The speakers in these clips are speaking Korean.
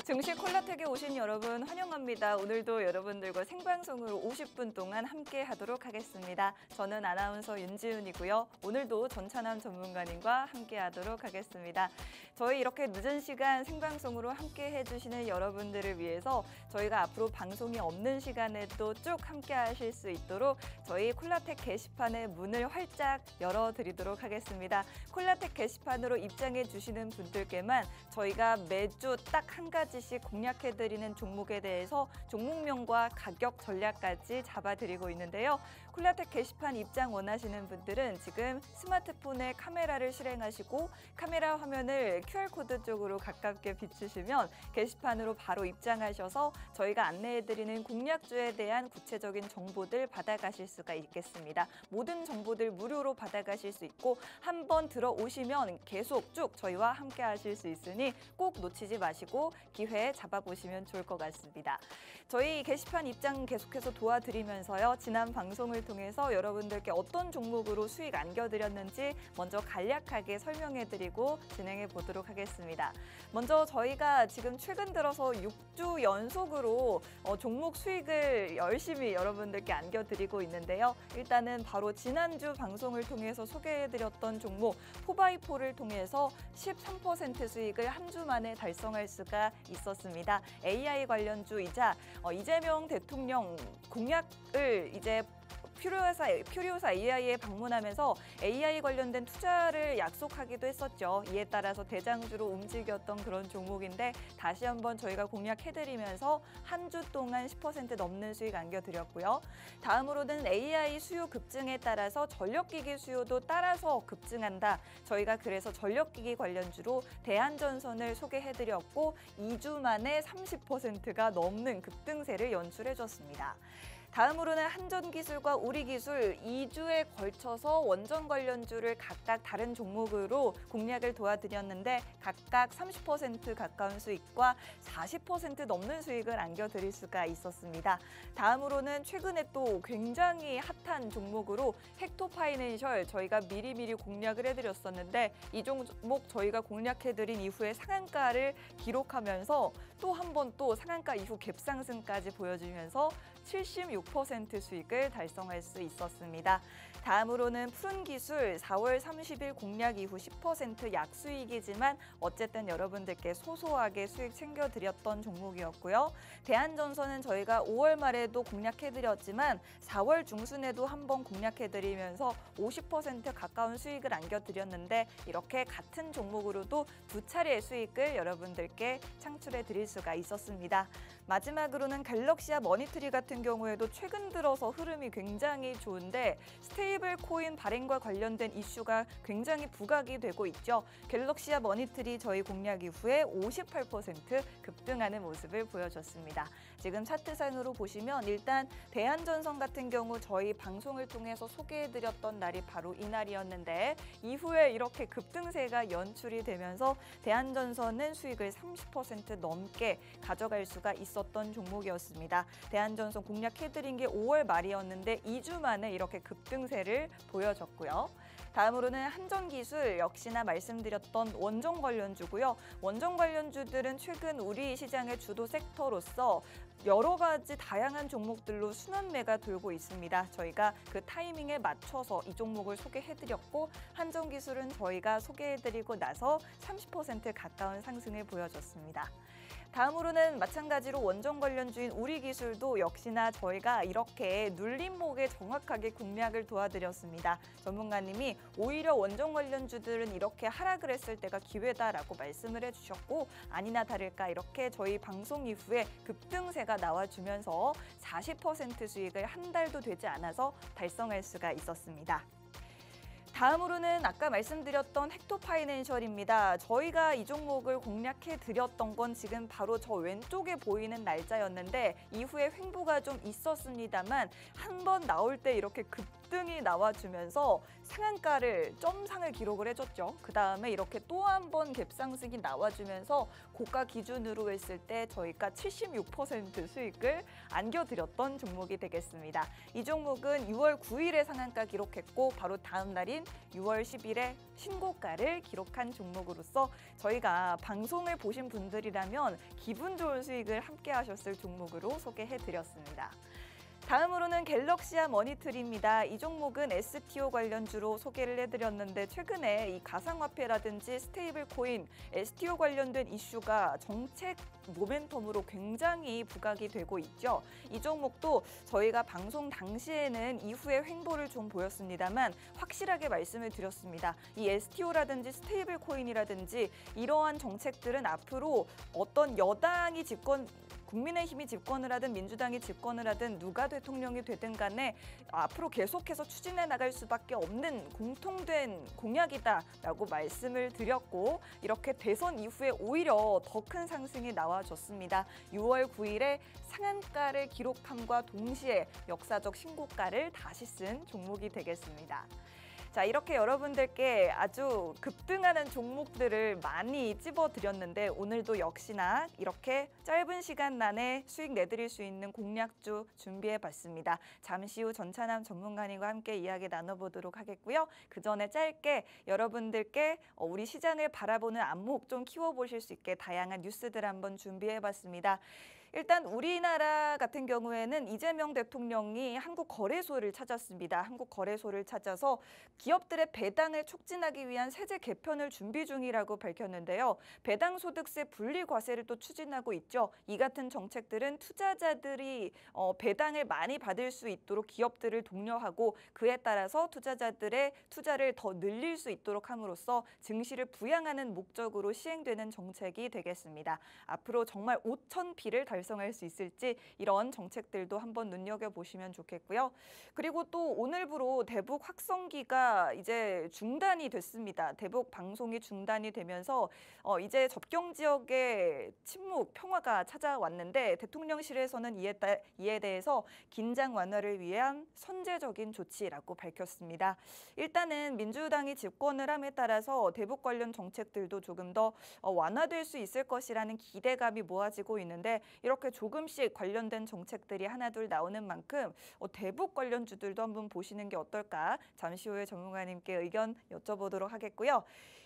증시 콜라텍에 오신 여러분 환영합니다. 오늘도 여러분들과 생방송으로 50분 동안 함께 하도록 하겠습니다. 저는 아나운서 윤지은이고요. 오늘도 전찬남 전문가님과 함께 하도록 하겠습니다. 저희 이렇게 늦은 시간 생방송으로 함께 해주시는 여러분들을 위해서 저희가 앞으로 방송이 없는 시간에도 쭉 함께 하실 수 있도록 저희 콜라텍 게시판의 문을 활짝 열어드리도록 하겠습니다. 콜라텍 게시판으로 입장해 주시는 분들께만 저희가 매주 딱 한 가지씩 공략해드리는 종목에 대해서 종목명과 가격 전략까지 잡아드리고 있는데요. 콜라텍 게시판 입장 원하시는 분들은 지금 스마트폰에 카메라를 실행하시고 카메라 화면을 QR코드 쪽으로 가깝게 비추시면 게시판으로 바로 입장하셔서 저희가 안내해드리는 공략주에 대한 구체적인 정보들 받아가실 수가 있겠습니다. 모든 정보들 무료로 받아가실 수 있고 한번 들어오시면 계속 쭉 저희와 함께 하실 수 있으니 꼭 놓치지 마시고 기회 잡아보시면 좋을 것 같습니다. 저희 게시판 입장 계속해서 도와드리면서요. 지난 방송을 통해서 여러분들께 어떤 종목으로 수익 안겨드렸는지 먼저 간략하게 설명해드리고 진행해 보도록 하겠습니다. 먼저 저희가 지금 최근 들어서 6주 연속으로 종목 수익을 열심히 여러분들께 안겨드리고 있는데요. 일단은 바로 지난주 방송을 통해서 소개해드렸던 종목 포바이포를 통해서 13% 수익을 한 주 만에 달성할 수가 있었습니다. AI 관련주이자 이재명 대통령 공약을 이제 퓨리오사 AI에 방문하면서 AI 관련된 투자를 약속하기도 했었죠. 이에 따라서 대장주로 움직였던 그런 종목인데 다시 한번 저희가 공략해드리면서 한 주 동안 10% 넘는 수익 안겨드렸고요. 다음으로는 AI 수요 급증에 따라서 전력기기 수요도 따라서 급증한다. 저희가 그래서 전력기기 관련주로 대한전선을 소개해드렸고 2주 만에 30%가 넘는 급등세를 연출해줬습니다. 다음으로는 한전기술과 우리기술 2주에 걸쳐서 원전 관련주를 각각 다른 종목으로 공략을 도와드렸는데 각각 30% 가까운 수익과 40% 넘는 수익을 안겨드릴 수가 있었습니다. 다음으로는 최근에 또 굉장히 핫한 종목으로 헥토파이낸셜 저희가 미리미리 공략을 해드렸었는데 이 종목 저희가 공략해드린 이후에 상한가를 기록하면서 또 한 번 또 상한가 이후 갭상승까지 보여주면서 76% 수익을 달성할 수 있었습니다. 다음으로는 푸른기술 4월 30일 공략 이후 10% 약수익이지만 어쨌든 여러분들께 소소하게 수익 챙겨드렸던 종목이었고요. 대한전선은 저희가 5월 말에도 공략해드렸지만 4월 중순에도 한번 공략해드리면서 50% 가까운 수익을 안겨드렸는데 이렇게 같은 종목으로도 두 차례의 수익을 여러분들께 창출해드릴 수가 있었습니다. 마지막으로는 갤럭시와 머니트리 같은 경우에도 최근 들어서 흐름이 굉장히 좋은데 스테이블 코인 발행과 관련된 이슈가 굉장히 부각이 되고 있죠. 갤럭시와 머니트리 저희 공략 이후에 58% 급등하는 모습을 보여줬습니다. 지금 차트상으로 보시면 일단 대한전선 같은 경우 저희 방송을 통해서 소개해드렸던 날이 바로 이날이었는데 이후에 이렇게 급등세가 연출이 되면서 대한전선은 수익을 30% 넘게 가져갈 수가 있었던 종목이었습니다. 대한전선 공략해드린 게 5월 말이었는데 2주 만에 이렇게 급등세를 보여줬고요. 다음으로는 한전기술 역시나 말씀드렸던 원전 관련주고요. 원전 관련주들은 최근 우리 시장의 주도 섹터로서 여러 가지 다양한 종목들로 순환매가 돌고 있습니다. 저희가 그 타이밍에 맞춰서 이 종목을 소개해드렸고 한전기술은 저희가 소개해드리고 나서 30% 가까운 상승을 보여줬습니다. 다음으로는 마찬가지로 원전 관련주인 우리기술도 역시나 저희가 이렇게 눌림목에 정확하게 공략을 도와드렸습니다. 전문가님이 오히려 원전 관련주들은 이렇게 하락을 했을 때가 기회다라고 말씀을 해주셨고 아니나 다를까 이렇게 저희 방송 이후에 급등세가 나와주면서 40% 수익을 한 달도 되지 않아서 달성할 수가 있었습니다. 다음으로는 아까 말씀드렸던 헥토파이낸셜입니다. 저희가 이 종목을 공략해드렸던 건 지금 바로 저 왼쪽에 보이는 날짜였는데 이후에 횡보가 좀 있었습니다만 한 번 나올 때 이렇게 급등이 나와주면서 상한가를 점상을 기록을 해줬죠. 그 다음에 이렇게 또 한 번 갭상승이 나와주면서 고가 기준으로 했을 때 저희가 76% 수익을 안겨드렸던 종목이 되겠습니다. 이 종목은 6월 9일에 상한가 기록했고 바로 다음 날인 6월 10일에 신고가를 기록한 종목으로서 저희가 방송을 보신 분들이라면 기분 좋은 수익을 함께 하셨을 종목으로 소개해드렸습니다. 다음으로는 갤럭시아 머니트리입니다. 이 종목은 STO 관련주로 소개를 해드렸는데 최근에 이 가상화폐라든지 스테이블 코인, STO 관련된 이슈가 정책 모멘텀으로 굉장히 부각이 되고 있죠. 이 종목도 저희가 방송 당시에는 이후에 횡보를 좀 보였습니다만 확실하게 말씀을 드렸습니다. 이 STO라든지 스테이블 코인이라든지 이러한 정책들은 앞으로 어떤 여당이 국민의힘이 집권을 하든 민주당이 집권을 하든 누가 대통령이 되든 간에 앞으로 계속해서 추진해 나갈 수밖에 없는 공통된 공약이다라고 말씀을 드렸고 이렇게 대선 이후에 오히려 더 큰 상승이 나와줬습니다. 6월 9일에 상한가를 기록함과 동시에 역사적 신고가를 다시 쓴 종목이 되겠습니다. 자, 이렇게 여러분들께 아주 급등하는 종목들을 많이 찝어드렸는데 오늘도 역시나 이렇게 짧은 시간 안에 수익 내드릴 수 있는 공략주 준비해봤습니다. 잠시 후 전찬남 전문가님과 함께 이야기 나눠보도록 하겠고요. 그 전에 짧게 여러분들께 우리 시장을 바라보는 안목 좀 키워보실 수 있게 다양한 뉴스들 한번 준비해봤습니다. 일단 우리나라 같은 경우에는 이재명 대통령이 한국거래소를 찾았습니다. 한국거래소를 찾아서 기업들의 배당을 촉진하기 위한 세제 개편을 준비 중이라고 밝혔는데요. 배당소득세 분리과세를 또 추진하고 있죠. 이 같은 정책들은 투자자들이 배당을 많이 받을 수 있도록 기업들을 독려하고 그에 따라서 투자자들의 투자를 더 늘릴 수 있도록 함으로써 증시를 부양하는 목적으로 시행되는 정책이 되겠습니다. 앞으로 정말 5,000피를 달성할 수 있을지 이런 정책들도 한번 눈여겨보시면 좋겠고요. 그리고 또 오늘부로 대북 확성기가 이제 중단이 됐습니다. 대북 방송이 중단이 되면서 이제 접경 지역의 침묵, 평화가 찾아왔는데 대통령실에서는 이에 대해서 긴장 완화를 위한 선제적인 조치라고 밝혔습니다. 일단은 민주당이 집권을 함에 따라서 대북 관련 정책들도 조금 더 완화될 수 있을 것이라는 기대감이 모아지고 있는데 이렇게 조금씩 관련된 정책들이 하나둘 나오는 만큼 대북 관련주들도 한번 보시는 게 어떨까 잠시 후에 전문가님께 의견 여쭤보도록 하겠고요.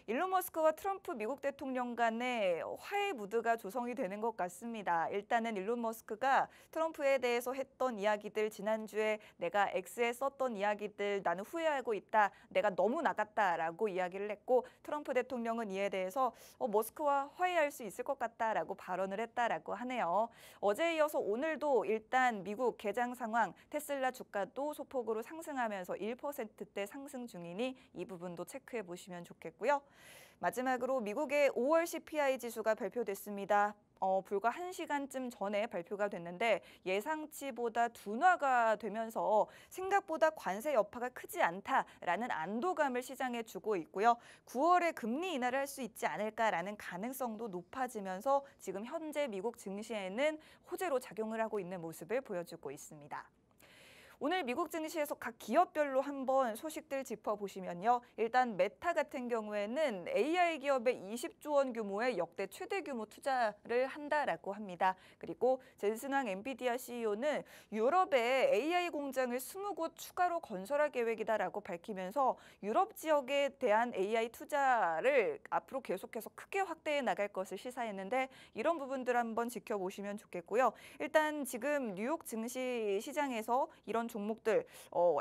일론 머스크와 트럼프 미국 대통령 간의 화해 무드가 조성이 되는 것 같습니다. 일단은 일론 머스크가 트럼프에 대해서 했던 이야기들 지난주에 내가 X에 썼던 이야기들 나는 후회하고 있다. 내가 너무 나갔다라고 이야기를 했고 트럼프 대통령은 이에 대해서 머스크와 화해할 수 있을 것 같다라고 발언을 했다라고 하네요. 어제에 이어서 오늘도 일단 미국 개장 상황 테슬라 주가도 소폭으로 상승하면서 1%대 상승 중이니 이 부분도 체크해 보시면 좋겠고요. 마지막으로 미국의 5월 CPI 지수가 발표됐습니다. 불과 1시간쯤 전에 발표가 됐는데 예상치보다 둔화가 되면서 생각보다 관세 여파가 크지 않다라는 안도감을 시장에 주고 있고요. 9월에 금리 인하를 할 수 있지 않을까라는 가능성도 높아지면서 지금 현재 미국 증시에는 호재로 작용을 하고 있는 모습을 보여주고 있습니다. 오늘 미국 증시에서 각 기업별로 한번 소식들 짚어보시면요. 일단 메타 같은 경우에는 AI 기업에 20조 원 규모의 역대 최대 규모 투자를 한다라고 합니다. 그리고 젠슨 황 엔비디아 CEO는 유럽에 AI 공장을 20곳 추가로 건설할 계획이다라고 밝히면서 유럽 지역에 대한 AI 투자를 앞으로 계속해서 크게 확대해 나갈 것을 시사했는데 이런 부분들 한번 지켜보시면 좋겠고요. 일단 지금 뉴욕 증시 시장에서 이런 종목들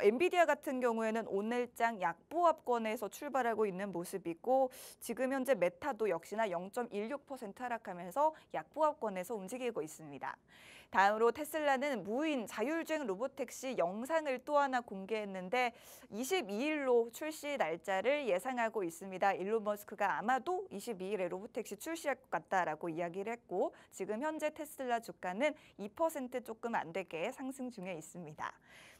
엔비디아 같은 경우에는 오늘장 약보합권에서 출발하고 있는 모습이고 지금 현재 메타도 역시나 0.16% 하락하면서 약보합권에서 움직이고 있습니다. 다음으로 테슬라는 무인 자율주행 로보택시 영상을 또 하나 공개했는데 22일로 출시 날짜를 예상하고 있습니다. 일론 머스크가 아마도 22일에 로보택시 출시할 것 같다라고 이야기를 했고 지금 현재 테슬라 주가는 2% 조금 안 되게 상승 중에 있습니다.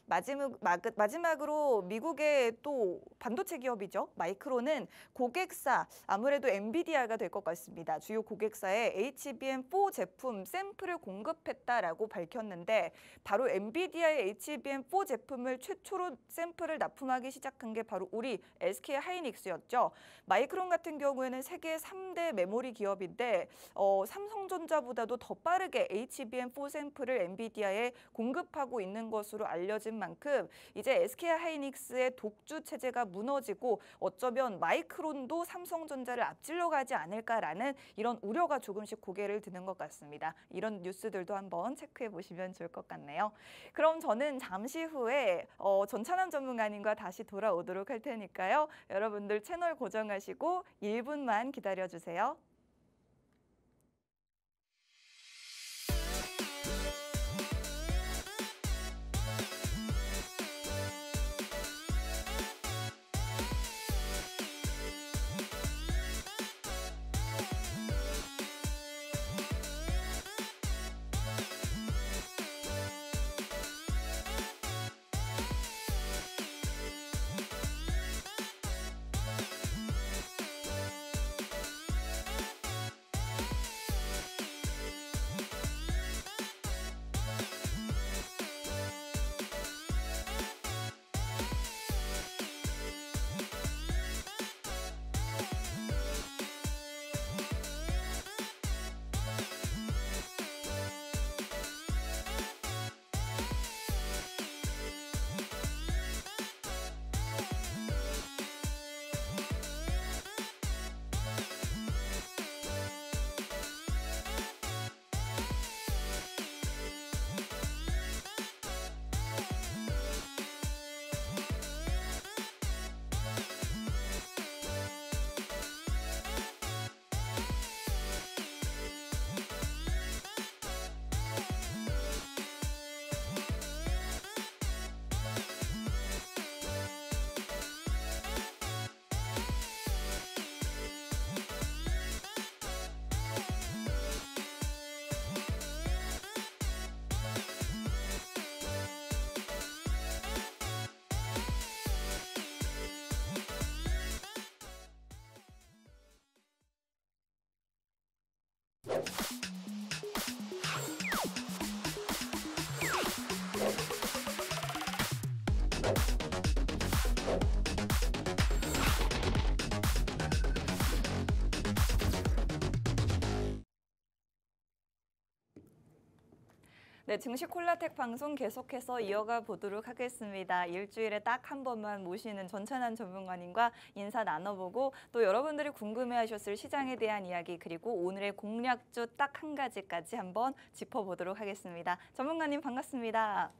마지막으로 미국의 또 반도체 기업이죠. 마이크론은 고객사, 아무래도 엔비디아가 될 것 같습니다. 주요 고객사에 HBM4 제품 샘플을 공급했다라고 밝혔는데 바로 엔비디아의 HBM4 제품을 최초로 샘플을 납품하기 시작한 게 바로 우리 SK 하이닉스였죠. 마이크론 같은 경우에는 세계 3대 메모리 기업인데 삼성전자보다도 더 빠르게 HBM4 샘플을 엔비디아에 공급하고 있는 것으로 알려진 만큼 이제 SK 하이닉스의 독주 체제가 무너지고 어쩌면 마이크론도 삼성전자를 앞질러 가지 않을까라는 이런 우려가 조금씩 고개를 드는 것 같습니다. 이런 뉴스들도 한번 체크해 보시면 좋을 것 같네요. 그럼 저는 잠시 후에 전찬남 전문가님과 다시 돌아오도록 할 테니까요. 여러분들 채널 고정하시고 1분만 기다려주세요. 네, 증시 콜라텍 방송 계속해서 이어가 보도록 하겠습니다. 일주일에 딱 한 번만 모시는 전찬한 전문가님과 인사 나눠보고 또 여러분들이 궁금해하셨을 시장에 대한 이야기 그리고 오늘의 공략주 딱 한 가지까지 한번 짚어보도록 하겠습니다. 전문가님 반갑습니다.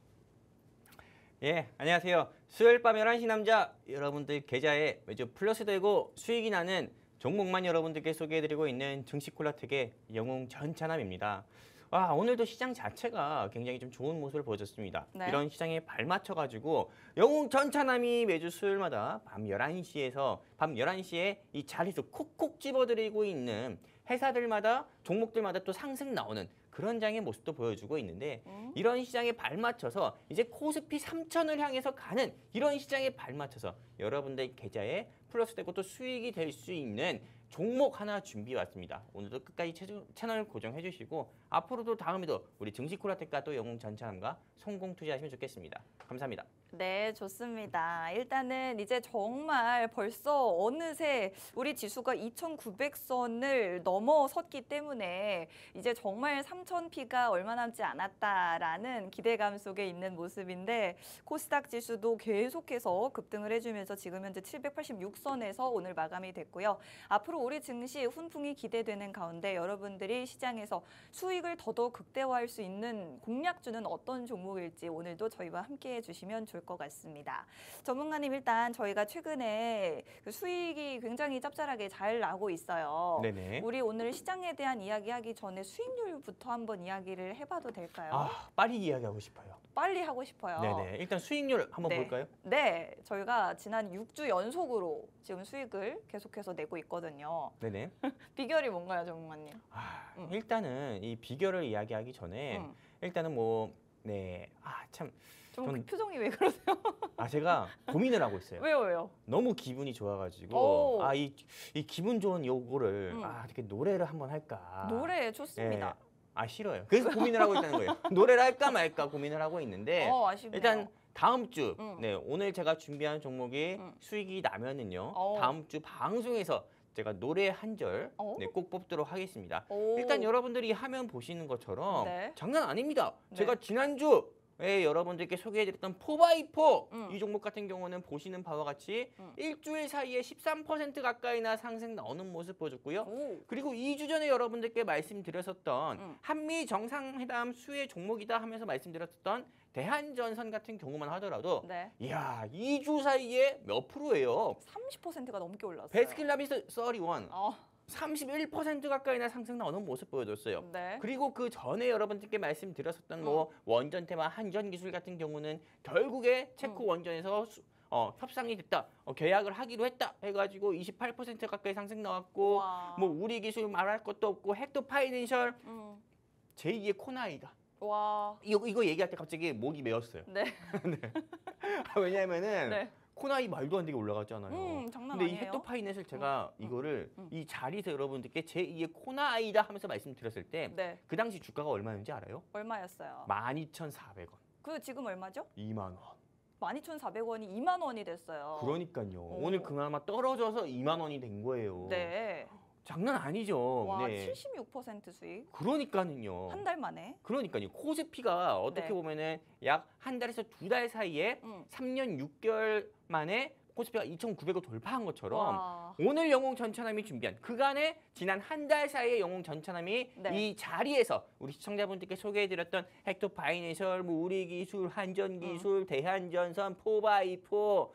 예, 안녕하세요. 수요일 밤 11시 남자 여러분들 계좌에 매주 플러스 되고 수익이 나는 종목만 여러분들께 소개해드리고 있는 증시 콜라텍의 영웅 전찬함입니다. 와, 오늘도 시장 자체가 굉장히 좀 좋은 모습을 보여줬습니다. 네. 이런 시장에 발맞춰가지고 영웅 전찬함이 매주 수요일마다 밤 11시에 이 자리수 콕콕 집어드리고 있는 회사들마다 종목들마다 또 상승 나오는 그런 장의 모습도 보여주고 있는데 이런 시장에 발맞춰서 이제 코스피 3천을 향해서 가는 이런 시장에 발맞춰서 여러분들 계좌에 플러스되고 또 수익이 될 수 있는 종목 하나 준비해 왔습니다. 오늘도 끝까지 채널 고정해 주시고 앞으로도 다음에도 우리 증시 콜라텍과 또 영웅 전찬함과 성공 투자하시면 좋겠습니다. 감사합니다. 네, 좋습니다. 일단은 이제 정말 벌써 어느새 우리 지수가 2,900선을 넘어섰기 때문에 이제 정말 3,000피가 얼마 남지 않았다라는 기대감 속에 있는 모습인데 코스닥 지수도 계속해서 급등을 해주면서 지금 현재 786선에서 오늘 마감이 됐고요. 앞으로 우리 증시 훈풍이 기대되는 가운데 여러분들이 시장에서 수익을 더더욱 극대화할 수 있는 공략주는 어떤 종목일지 오늘도 저희와 함께해 주시면 좋을 것 같습니다. 전문가님 일단 저희가 최근에 그 수익이 굉장히 짭짤하게 잘 나고 있어요. 네네. 우리 오늘 시장에 대한 이야기하기 전에 수익률부터 한번 이야기를 해봐도 될까요? 아, 빨리 이야기하고 싶어요. 빨리 하고 싶어요. 네네. 일단 수익률 한번 네. 볼까요? 네, 저희가 지난 6주 연속으로 지금 수익을 계속해서 내고 있거든요. 네네. 비결이 뭔가요, 전문가님? 일단은 이 비결을 이야기하기 전에 일단은 뭐 네, 참, 좀 전- 표정이 왜 그러세요? 제가 고민을 하고 있어요. 왜요? 너무 기분이 좋아가지고, 오. 이 기분 좋은 요거를, 음. 이렇게 노래를 한번 할까. 노래 좋습니다. 싫어요. 그래서 고민을 하고 있다는 거예요. 노래를 할까 말까 고민을 하고 있는데, 아쉽네요. 일단 다음 주, 음. 네, 오늘 제가 준비한 종목이 수익이 나면은요, 다음 주 방송에서 제가 노래 한 절 꼭 뽑도록 하겠습니다. 오. 일단 여러분들이 화면 보시는 것처럼 네. 장난 아닙니다. 네. 제가 지난주에 여러분들께 소개해드렸던 4x4 이 종목 같은 경우는 보시는 바와 같이 일주일 사이에 13% 가까이나 상승 나오는 모습 보여줬고요. 오. 그리고 2주 전에 여러분들께 말씀드렸었던 한미 정상회담 수혜 종목이다 하면서 말씀드렸었던 대한전선 같은 경우만 하더라도 네. 이야 2주 사이에 몇 프로예요? 30%가 넘게 올랐어요. 베스킨라빈스 31 어, 31% 가까이나 상승 나오는 모습 보여줬어요. 네. 그리고 그 전에 여러분들께 말씀드렸었던 뭐 원전 테마 한전기술 같은 경우는 결국에 체코 원전에서 협상이 됐다, 계약을 하기로 했다 해가지고 28% 가까이 상승 나왔고 와. 뭐 우리 기술 말할 것도 없고 헥토 파이낸셜 제2의 코나이다. 와. 이거 얘기할 때 갑자기 목이 메었어요. 네. 왜냐면은 네. 코나이 말도 안 되게 올라갔잖아요. 장난 근데 이 아니에요. 헥토 파이낸셜 제가 이거를 이 자리에서 여러분들께 제2의 코나이다 하면서 말씀드렸을 때 네. 그 당시 주가가 얼마였는지 알아요? 얼마였어요? 12,400원. 그 지금 얼마죠? 2만 원. 12,400원이 2만 원이 됐어요. 그러니까요. 오늘 그나마 떨어져서 2만 원이 된 거예요. 네. 장난 아니죠. 와, 네. 76% 수익. 그러니까는요. 한 달 만에. 그러니까요. 코스피가 어떻게 네. 보면은 약 한 달에서 두 달 사이에 3년 6개월 만에 코스피가 2,900을 돌파한 것처럼 와. 오늘 영웅 전차남이 준비한 그간의 지난 한 달 사이의 영웅 전차남이 네. 이 자리에서 우리 시청자분들께 소개해드렸던 헥토 파이낸셜, 뭐 우리기술, 한전기술, 대한전선, 4x4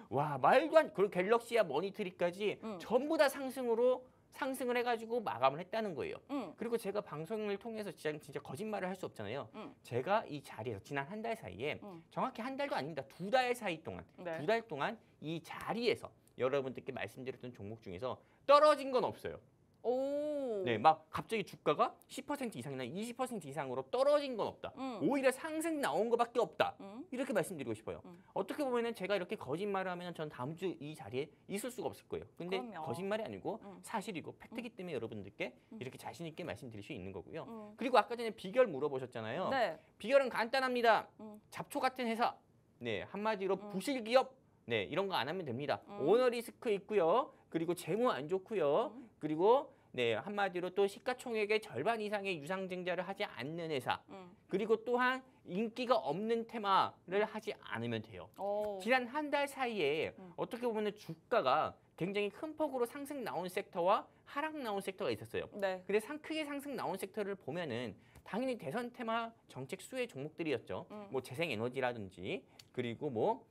와 말도 안 그리고 갤럭시와 머니트리까지 전부 다 상승을 해가지고 마감을 했다는 거예요. 그리고 제가 방송을 통해서 진짜 거짓말을 할 수 없잖아요. 제가 이 자리에서 지난 한 달 사이에 정확히 한 달도 아닙니다. 두 달 사이 동안 네. 두 달 동안 이 자리에서 여러분들께 말씀드렸던 종목 중에서 떨어진 건 없어요. 오. 네, 막 갑자기 주가가 10% 이상이나 20% 이상으로 떨어진 건 없다. 오히려 상승 나온 것밖에 없다. 이렇게 말씀드리고 싶어요. 어떻게 보면은 제가 이렇게 거짓말을 하면 전 다음 주 이 자리에 있을 수가 없을 거예요. 근데 그럼요. 거짓말이 아니고 사실이고 팩트기 때문에 여러분들께 이렇게 자신 있게 말씀드릴 수 있는 거고요. 그리고 아까 전에 비결 물어보셨잖아요. 네. 비결은 간단합니다. 잡초 같은 회사, 네 한마디로 부실 기업, 네 이런 거 안 하면 됩니다. 오너 리스크 있고요. 그리고 재무 안 좋고요. 그리고 네 한마디로 또 시가총액의 절반 이상의 유상증자를 하지 않는 회사. 그리고 또한 인기가 없는 테마를 하지 않으면 돼요. 오. 지난 한 달 사이에 어떻게 보면 주가가 굉장히 큰 폭으로 상승 나온 섹터와 하락 나온 섹터가 있었어요. 네. 근데 크게 상승 나온 섹터를 보면은 당연히 대선 테마 정책 수혜 종목들이었죠. 뭐 재생에너지라든지 그리고 뭐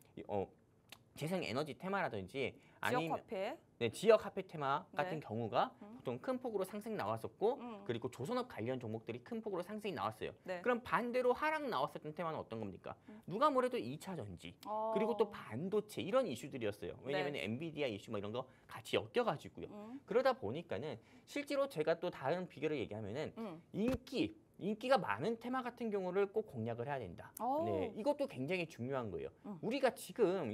재생에너지 테마라든지 지역 아니면 화폐. 네, 지역 화폐 테마 같은 네. 경우가 보통 큰 폭으로 상승 나왔었고 그리고 조선업 관련 종목들이 큰 폭으로 상승이 나왔어요. 네. 그럼 반대로 하락 나왔었던 테마는 어떤 겁니까? 누가 뭐래도 2차 전지 그리고 또 반도체 이런 이슈들이었어요. 왜냐하면 네. 엔비디아 이슈 뭐 이런 거 같이 엮여가지고요. 그러다 보니까는 실제로 제가 또 다른 비결을 얘기하면은 인기가 많은 테마 같은 경우를 꼭 공략을 해야 된다. 오. 네, 이것도 굉장히 중요한 거예요. 우리가 지금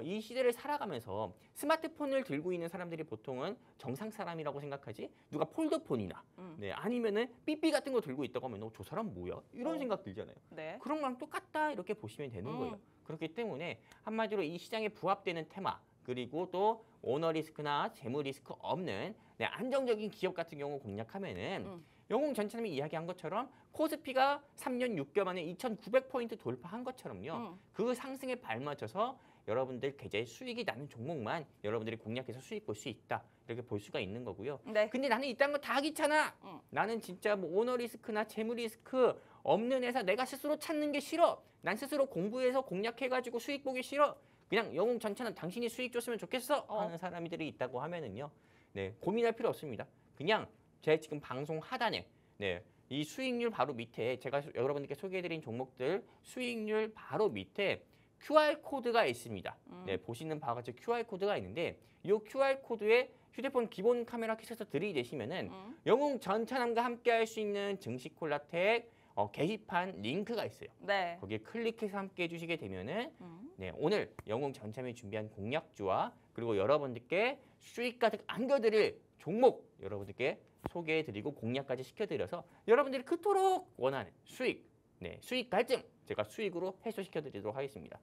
이 시대를 살아가면서 스마트폰을 들고 있는 사람들이 보통은 정상 사람이라고 생각하지 누가 폴더폰이나 네, 아니면은 삐삐 같은 거 들고 있다고 하면 저 사람 뭐야? 이런 생각 들잖아요. 네. 그런 거랑 똑같다 이렇게 보시면 되는 거예요. 그렇기 때문에 한마디로 이 시장에 부합되는 테마 그리고 또 오너 리스크나 재무 리스크 없는 네, 안정적인 기업 같은 경우 공략하면은 영웅 전차님이 이야기한 것처럼 코스피가 3년 6개월 만에 2,900포인트 돌파한 것처럼요. 그 상승에 발맞춰서 여러분들 계좌에 수익이 나는 종목만 여러분들이 공략해서 수익 볼 수 있다. 이렇게 볼 수가 있는 거고요. 네. 근데 나는 이딴 거 다 귀찮아. 나는 진짜 뭐 오너 리스크나 재무 리스크 없는 회사 내가 스스로 찾는 게 싫어. 난 스스로 공부해서 공략해가지고 수익 보기 싫어. 그냥 영웅 전차는 당신이 수익 줬으면 좋겠어 하는 사람들이 있다고 하면은요. 네, 고민할 필요 없습니다. 그냥 제 지금 방송 하단에 네, 이 수익률 바로 밑에 제가 여러분들께 소개해드린 종목들 수익률 바로 밑에 QR 코드가 있습니다. 네, 보시는 바와 같이 QR 코드가 있는데 이 QR 코드에 휴대폰 기본 카메라 켜셔서 들이대시면은 영웅 전차남과 함께할 수 있는 증시 콜라텍 게시판 링크가 있어요. 네. 거기에 클릭해서 함께 해주시게 되면은 음. 네, 오늘 영웅 전참이 준비한 공략주와 그리고 여러분들께 수익 가득 안겨드릴 종목 여러분들께 소개해드리고 공략까지 시켜드려서 여러분들이 그토록 원하는 수익, 수익 갈증 제가 수익으로 해소시켜드리도록 하겠습니다.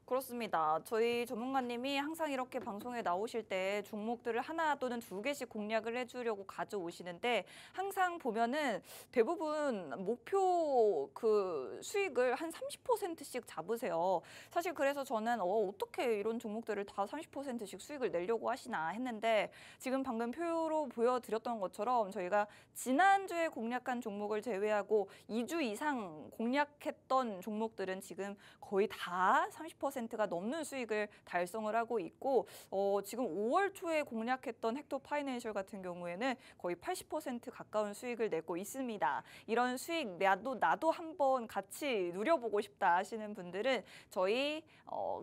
그렇습니다. 저희 전문가님이 항상 이렇게 방송에 나오실 때 종목들을 하나 또는 두 개씩 공략을 해주려고 가져오시는데 항상 보면은 대부분 목표 그 수익을 한 30%씩 잡으세요. 사실 그래서 저는 어떻게 이런 종목들을 다 30%씩 수익을 내려고 하시나 했는데 지금 방금 표로 보여드렸던 것처럼 저희가 지난주에 공략한 종목을 제외하고 2주 이상 공략했던 종목들은 지금 거의 다 30%가 넘는 수익을 달성을 하고 있고 지금 5월 초에 공략했던 헥토 파이낸셜 같은 경우에는 거의 80% 가까운 수익을 내고 있습니다. 이런 수익 나도 한번 같이 누려보고 싶다 하시는 분들은 저희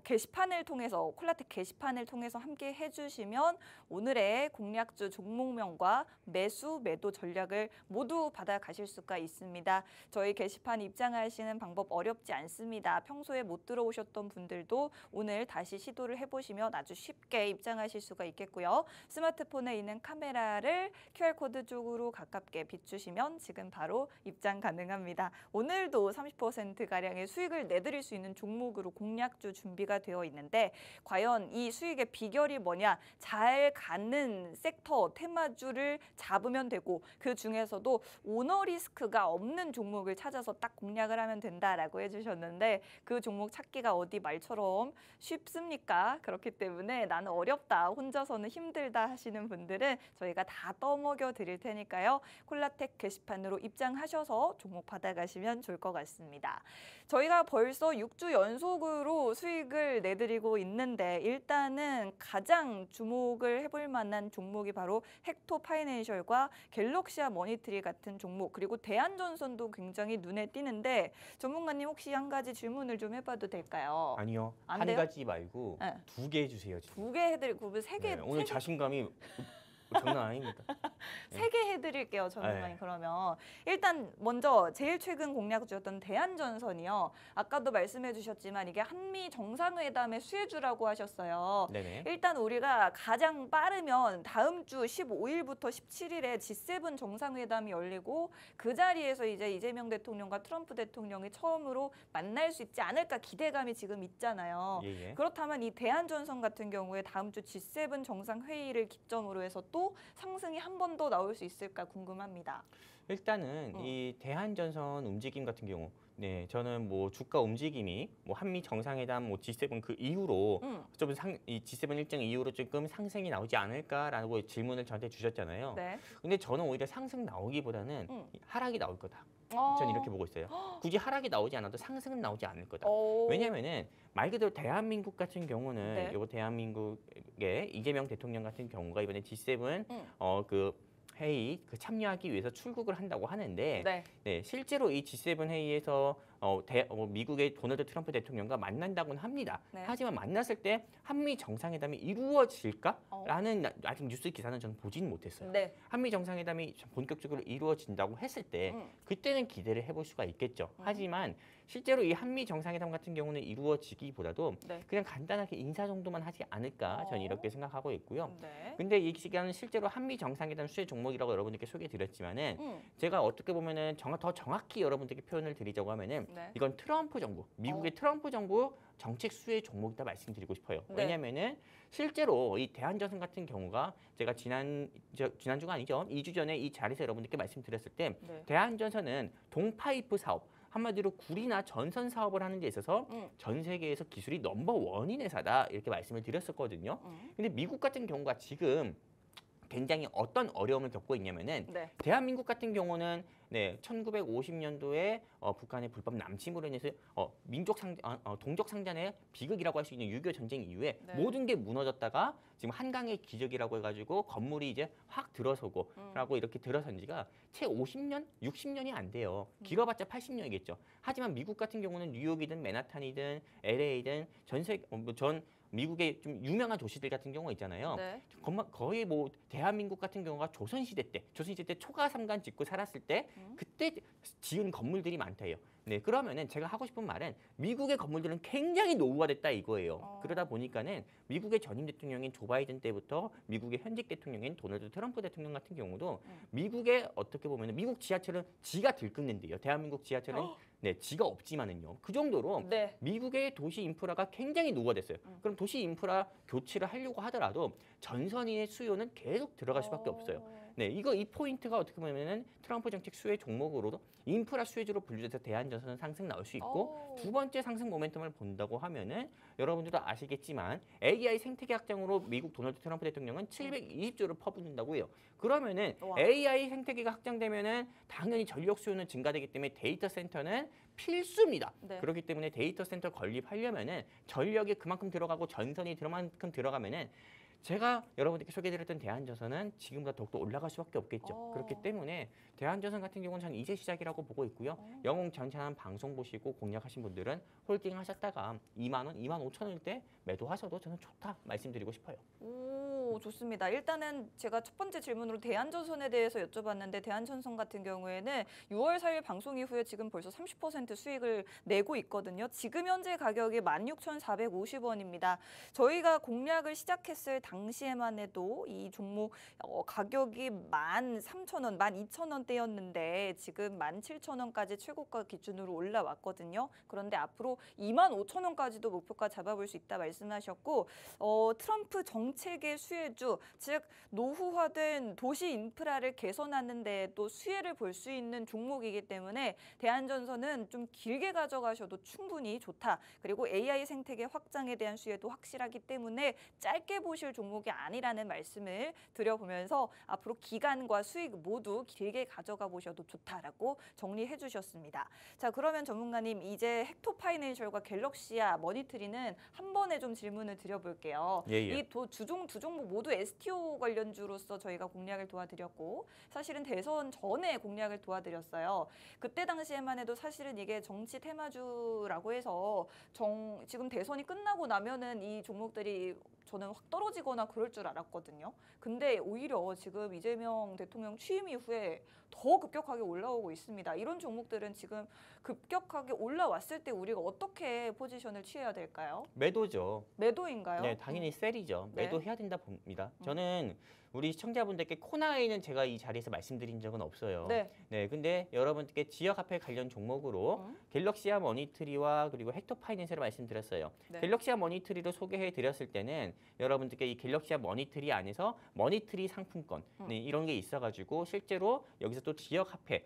게시판을 통해서 콜라텍 게시판을 통해서 함께 해주시면 오늘의 공략주 종목명과 매수 매도 전략을 모두 받아가실 수가 있습니다. 저희 게시판 입장하시는 방법 어렵지 않습니다. 평소에 못 들어오셨던 분들도 오늘 다시 시도를 해보시면 아주 쉽게 입장하실 수가 있겠고요. 스마트폰에 있는 카메라를 QR코드 쪽으로 가깝게 비추시면 지금 바로 입장 가능합니다. 오늘도 30%가량의 수익을 내드릴 수 있는 종목으로 공략주 준비가 되어 있는데 과연 이 수익의 비결이 뭐냐? 잘 가는 섹터, 테마주를 잡으면 되고 그 중에서도 오너 리스크가 없는 종목을 찾아서 딱 공략을 하면 된다라고 해주셨는데 그 종목 찾기가 어디 말처럼 쉽습니까? 그렇기 때문에 나는 어렵다, 혼자서는 힘들다 하시는 분들은 저희가 다 떠먹여 드릴 테니까요. 콜라텍 게시판으로 입장하셔서 종목 받아가시면 좋을 것 같습니다. 저희가 벌써 6주 연속으로 수익을 내드리고 있는데 일단은 가장 주목을 해볼 만한 종목이 바로 헥토 파이낸셜과 갤럭시아 머니트리 같은 종목 그리고 대한전선도 굉장히 눈에 띄는데 전문가님 혹시 한 가지 질문을 좀 해봐도 될까요? 아니요. 안 한 돼요? 가지 말고 네. 2개 해주세요. 지금. 2개 해드리고 세 개, 오늘 자신감이 장난 아닙니다. 세 개 해드릴게요, 전문가님. 네. 그러면 일단 먼저 제일 최근 공략주였던 대한전선이요. 아까도 말씀해 주셨지만 이게 한미 정상회담의 수혜주라고 하셨어요. 네네. 일단 우리가 가장 빠르면 다음 주 15일부터 17일에 G7 정상회담이 열리고 그 자리에서 이제 이재명 대통령과 트럼프 대통령이 처음으로 만날 수 있지 않을까 기대감이 지금 있잖아요. 예. 그렇다면 이 대한전선 같은 경우에 다음 주 G7 정상회의를 기점으로 해서 또 상승이 한 번 더 나올 수 있을까 궁금합니다. 일단은 이 대한전선 움직임 같은 경우 저는 뭐 주가 움직임이 뭐 한미 정상회담 뭐 G7 그 이후로 좀 이 G7 일정 이후로 조금 상승이 나오지 않을까라고 질문을 저한테 주셨잖아요. 네. 근데 저는 오히려 상승 나오기보다는 하락이 나올 거다. 어. 저는 이렇게 보고 있어요. 굳이 하락이 나오지 않아도 상승은 나오지 않을 거다. 어. 왜냐면은 말 그대로 대한민국 같은 경우는 네. 요 대한민국의 이재명 대통령 같은 경우가 이번에 G7 그 회의 참여하기 위해서 출국을 한다고 하는데 실제로 이 G7 회의에서 미국의 도널드 트럼프 대통령과 만난다고는 합니다. 네. 하지만 만났을 때 한미 정상회담이 이루어질까라는 아직 뉴스 기사는 저는 보지는 못했어요. 네. 한미 정상회담이 본격적으로 이루어진다고 했을 때 그때는 기대를 해볼 수가 있겠죠. 하지만 실제로 이 한미 정상회담 같은 경우는 이루어지기보다도 그냥 간단하게 인사 정도만 하지 않을까 저는 이렇게 생각하고 있고요. 네. 근데 이 시간은 실제로 한미 정상회담 수혜 종목이라고 여러분들께 소개해드렸지만은 제가 어떻게 보면은 더 정확히 여러분들께 표현을 드리자고 하면은 이건 트럼프 정부, 미국의 트럼프 정부 정책 수혜 종목이다 말씀드리고 싶어요. 왜냐면은 실제로 이 대한전선 같은 경우가 제가 지난주가 아니죠. 2주 전에 이 자리에서 여러분들께 말씀드렸을 때 대한전선은 동파이프 사업, 한마디로 구리나 전선 사업을 하는 데 있어서 전 세계에서 기술이 넘버원인 회사다 이렇게 말씀을 드렸었거든요. 근데 미국 같은 경우가 지금 굉장히 어떤 어려움을 겪고 있냐면은 대한민국 같은 경우는 1950년도에 북한의 불법 남침으로 인해서 동족 상잔의 비극이라고 할 수 있는 6.25 전쟁 이후에 모든 게 무너졌다가 지금 한강의 기적이라고 해가지고 건물이 이제 확 들어서고라고 이렇게 들어선 지가 채 50년, 60년이 안 돼요. 길어봤자 80년이겠죠. 하지만 미국 같은 경우는 뉴욕이든 맨하탄이든 LA든 전 미국의 좀 유명한 도시들 같은 경우가 있잖아요. 네. 거의 뭐 대한민국 같은 경우가 조선시대 때 초가 삼간 짓고 살았을 때 그때 지은 건물들이 많대요. 네, 그러면은 제가 하고 싶은 말은 미국의 건물들은 굉장히 노후화됐다 이거예요. 그러다 보니까는 미국의 전임 대통령인 조 바이든 때부터 미국의 현직 대통령인 도널드 트럼프 대통령 같은 경우도 미국의 어떻게 보면은 미국 지하철은 지가 들끓는데요. 대한민국 지하철은 네, 지가 없지만은요. 그 정도로 네. 미국의 도시 인프라가 굉장히 노후화됐어요. 그럼 도시 인프라 교체를 하려고 하더라도 전선의 수요는 계속 들어갈 수밖에 없어요. 네, 이 포인트가 어떻게 보면은 트럼프 정책 수혜 종목으로도 인프라 수혜주로 분류돼서 대한전선은 상승 나올 수 있고 두 번째 상승 모멘텀을 본다고 하면은 여러분들도 아시겠지만 AI 생태계 확장으로 미국 도널드 트럼프 대통령은 720조를 퍼붓는다고 해요. 그러면은 와. AI 생태계가 확장되면은 당연히 전력 수요는 증가되기 때문에 데이터 센터는 필수입니다. 네. 그렇기 때문에 데이터 센터 건립하려면은 전력이 그만큼 들어가고 전선이 그만큼 들어가면은 제가 여러분들께 소개해드렸던 대한전선은 지금보다 더욱더 올라갈 수밖에 없겠죠. 그렇기 때문에 대한전선 같은 경우는 저는 이제 시작이라고 보고 있고요. 영웅 전찬한 방송 보시고 공략하신 분들은 홀딩 하셨다가 2만 원, 2만 5천 원일 때 매도하셔도 저는 좋다 말씀드리고 싶어요. 오, 좋습니다. 일단은 제가 첫 번째 질문으로 대한전선에 대해서 여쭤봤는데 대한전선 같은 경우에는 6월 4일 방송 이후에 지금 벌써 30% 수익을 내고 있거든요. 지금 현재 가격이 16,450원입니다. 저희가 공략을 시작했을 당시에만 해도 이 종목 가격이 13,000원, 12,000원대였는데 지금 17,000원까지 최고가 기준으로 올라왔거든요. 그런데 앞으로 25,000원까지도 목표가 잡아볼 수 있다 말씀하셨고 트럼프 정책의 수혜주, 즉 노후화된 도시 인프라를 개선하는 데에도 수혜를 볼 수 있는 종목이기 때문에 대한전선은 좀 길게 가져가셔도 충분히 좋다. 그리고 AI 생태계 확장에 대한 수혜도 확실하기 때문에 짧게 보실 종목이 아니라는 말씀을 드려보면서 앞으로 기간과 수익 모두 길게 가져가 보셔도 좋다라고 정리해 주셨습니다. 자, 그러면 전문가님 이제 헥토파이낸셜과 갤럭시아 머니트리는 한 번에 좀 질문을 드려볼게요. 예, 예. 이 두 종목 모두 STO 관련주로서 저희가 공략을 도와드렸고 사실은 대선 전에 공략을 도와드렸어요. 그때 당시에만 해도 사실은 이게 정치 테마주라고 해서 지금 대선이 끝나고 나면은 이 종목들이 저는 확 떨어지거나 그럴 줄 알았거든요. 근데 오히려 지금 이재명 대통령 취임 이후에 더 급격하게 올라오고 있습니다. 이런 종목들은 지금 급격하게 올라왔을 때 우리가 어떻게 포지션을 취해야 될까요? 매도죠. 매도인가요? 네, 당연히 셀이죠. 네. 매도해야 된다 봅니다. 저는 우리 시청자분들께 코나이는 제가 이 자리에서 말씀드린 적은 없어요. 네. 네, 근데 여러분들께 지역화폐 관련 종목으로 갤럭시아 머니트리와 그리고 헥토파이낸스를 말씀드렸어요. 네. 갤럭시아 머니트리로 소개해 드렸을 때는 여러분들께 이 갤럭시아 머니트리 안에서 머니트리 상품권 네, 이런 게 있어가지고 실제로 여기서 또 지역화폐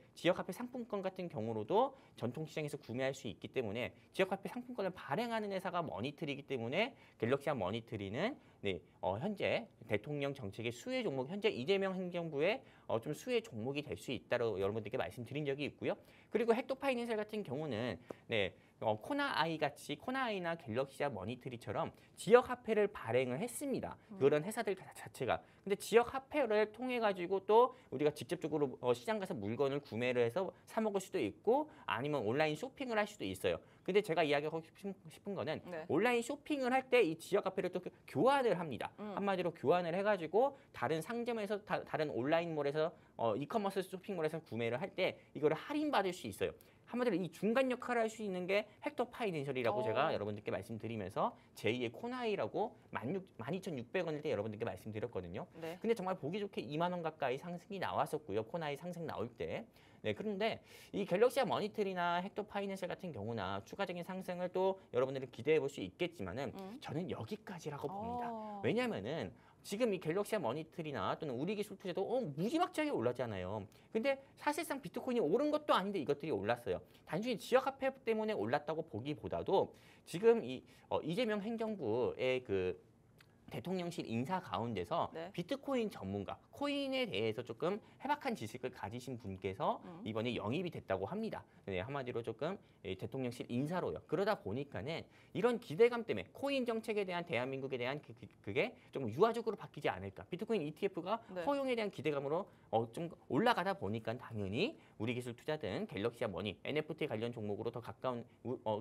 상품권 같은 경우로도 전통시장에서 구매할 수 있기 때문에 지역화폐 상품권을 발행하는 회사가 머니트리이기 때문에 갤럭시아 머니트리는 네, 현재 대통령 정책의 수혜 종목, 현재 이재명 행정부의 좀 수혜 종목이 될 수 있다고 여러분들께 말씀드린 적이 있고요. 그리고 헥토파이낸셜 같은 경우는 네, 코나아이 같이 코나아이나 갤럭시아 머니트리처럼 지역 화폐를 발행을 했습니다. 그런 회사들 자체가. 근데 지역 화폐를 통해 가지고 또 우리가 직접적으로 시장 가서 물건을 구매를 해서 사 먹을 수도 있고 아니면 온라인 쇼핑을 할 수도 있어요. 근데 제가 이야기하고 싶은 거는 네. 온라인 쇼핑을 할 때 이 지역 화폐를 또 교환을 합니다. 한마디로 교환을 해가지고 다른 상점에서 다른 온라인몰에서 이커머스 쇼핑몰에서 구매를 할 때 이거를 할인받을 수 있어요. 한마디로 이 중간 역할을 할 수 있는 게 헥토파이낸셜이라고 제가 여러분들께 말씀드리면서 제2의 코나이라고 12,600원일 때 여러분들께 말씀드렸거든요. 네. 근데 정말 보기 좋게 2만 원 가까이 상승이 나왔었고요. 코나이 상승 나올 때. 네, 그런데 이 갤럭시아 머니트리나 헥토파이낸셜 같은 경우나 추가적인 상승을 또 여러분들이 기대해 볼 수 있겠지만은 저는 여기까지라고 봅니다. 왜냐면은 지금 이 갤럭시아 머니트리나 또는 우리기술투자도 무지막지하게 올랐잖아요. 근데 사실상 비트코인이 오른 것도 아닌데 이것들이 올랐어요. 단순히 지역화폐 때문에 올랐다고 보기보다도 지금 이재명 행정부의 그 대통령실 인사 가운데서 네. 비트코인 전문가, 코인에 대해서 조금 해박한 지식을 가지신 분께서 이번에 영입이 됐다고 합니다. 네, 한마디로 조금 대통령실 인사로요. 그러다 보니까는 이런 기대감 때문에 코인 정책에 대한 대한민국에 대한 그게 좀 유화적으로 바뀌지 않을까. 비트코인 ETF가 네. 허용에 대한 기대감으로 좀 올라가다 보니까 당연히 우리기술 투자든 갤럭시아 머니, NFT 관련 종목으로 더 가까운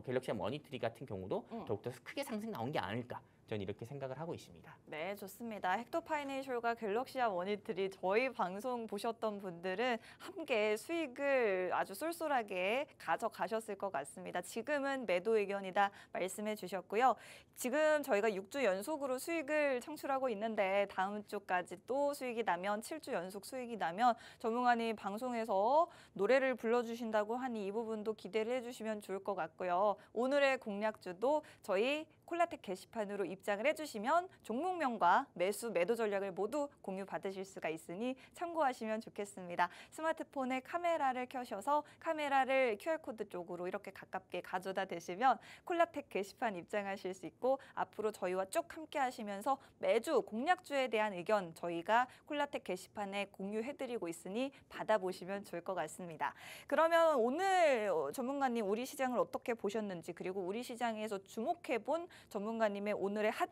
갤럭시아 머니트리 같은 경우도 더욱더 크게 상승 나온 게 아닐까. 전 이렇게 생각을 하고 있습니다. 네, 좋습니다. 헥토파이네이셜과 갤럭시아 원히트리 저희 방송 보셨던 분들은 함께 수익을 아주 쏠쏠하게 가져가셨을 것 같습니다. 지금은 매도 의견이다 말씀해 주셨고요. 지금 저희가 6주 연속으로 수익을 창출하고 있는데 다음 주까지 또 수익이 나면 7주 연속 수익이 나면 전문가님 방송에서 노래를 불러주신다고 하니 이 부분도 기대를 해주시면 좋을 것 같고요. 오늘의 공략주도 저희 콜라텍 게시판으로 입장을 해주시면 종목명과 매수, 매도 전략을 모두 공유 받으실 수가 있으니 참고하시면 좋겠습니다. 스마트폰에 카메라를 켜셔서 카메라를 QR코드 쪽으로 이렇게 가깝게 가져다 대시면 콜라텍 게시판 입장하실 수 있고 앞으로 저희와 쭉 함께 하시면서 매주 공략주에 대한 의견 저희가 콜라텍 게시판에 공유해드리고 있으니 받아보시면 좋을 것 같습니다. 그러면 오늘 전문가님 우리 시장을 어떻게 보셨는지 그리고 우리 시장에서 주목해본 전문가님의 오늘의 핫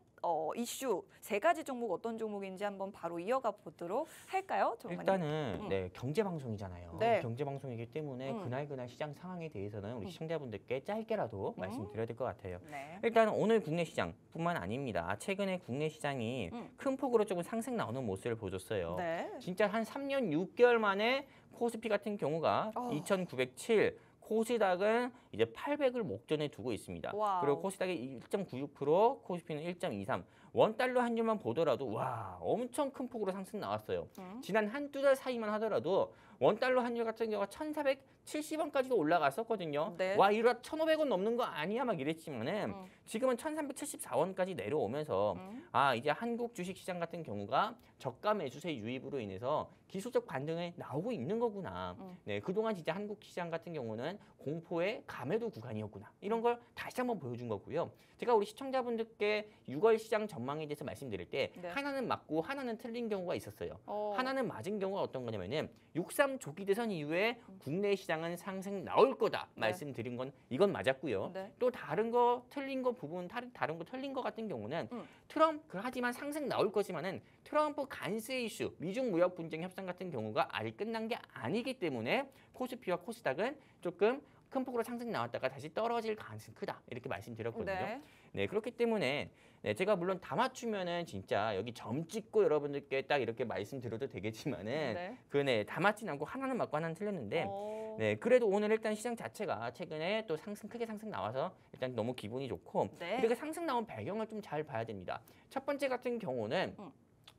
이슈 세 가지 종목 어떤 종목인지 한번 바로 이어가 보도록 할까요, 전문가님? 일단은 네, 경제 방송이잖아요. 네. 경제 방송이기 때문에 그날 시장 상황에 대해서는 우리 시청자분들께 짧게라도 말씀드려야 될 것 같아요. 네. 일단 오늘 국내 시장뿐만 아닙니다. 최근에 국내 시장이 큰 폭으로 조금 상승 나오는 모습을 보여줬어요. 네. 진짜 한 3년 6개월 만에 코스피 같은 경우가 2,907, 코스닥은 이제 800을 목전에 두고 있습니다. 와우. 그리고 코스닥이 1.96%, 코스피는 1.23. 원달러 환율만 보더라도 와 엄청 큰 폭으로 상승 나왔어요. 지난 한두 달 사이만 하더라도 원달러 환율 같은 경우가 1,470원까지도 올라갔었거든요. 네. 와 이러다 1,500원 넘는 거 아니야 막 이랬지만은 지금은 1,374원까지 내려오면서 아 이제 한국 주식시장 같은 경우가 저가 매수세 유입으로 인해서 기술적 반등이 나오고 있는 거구나. 네, 그동안 진짜 한국 시장 같은 경우는 공포의 감매도 구간이었구나. 이런 걸 다시 한번 보여준 거고요. 제가 우리 시청자분들께 6월 시장 전망에 대해서 말씀드릴 때 네. 하나는 맞고 하나는 틀린 경우가 있었어요. 하나는 맞은 경우가 어떤 거냐면은 63 조기 대선 이후에 국내 시장은 상승 나올 거다 네. 말씀드린 건 이건 맞았고요. 네. 또 다른 거 틀린 거 부분 다른 거 틀린 거 같은 경우는 트럼프 하지만 상승 나올 거지만은 트럼프 관세 이슈, 미중 무역 분쟁 협상 같은 경우가 아직 끝난 게 아니기 때문에 코스피와 코스닥은 조금 큰 폭으로 상승 나왔다가 다시 떨어질 가능성이 크다 이렇게 말씀드렸거든요. 네. 네, 그렇기 때문에 네, 제가 물론 다 맞추면은 진짜 여기 점 찍고 여러분들께 딱 이렇게 말씀드려도 되겠지만은 네. 네, 다 맞진 않고 하나는 맞고 하나는 틀렸는데 어. 네, 그래도 오늘 일단 시장 자체가 최근에 또 크게 상승 나와서 일단 너무 기분이 좋고 네. 이렇게 상승 나온 배경을 좀 잘 봐야 됩니다. 첫 번째 같은 경우는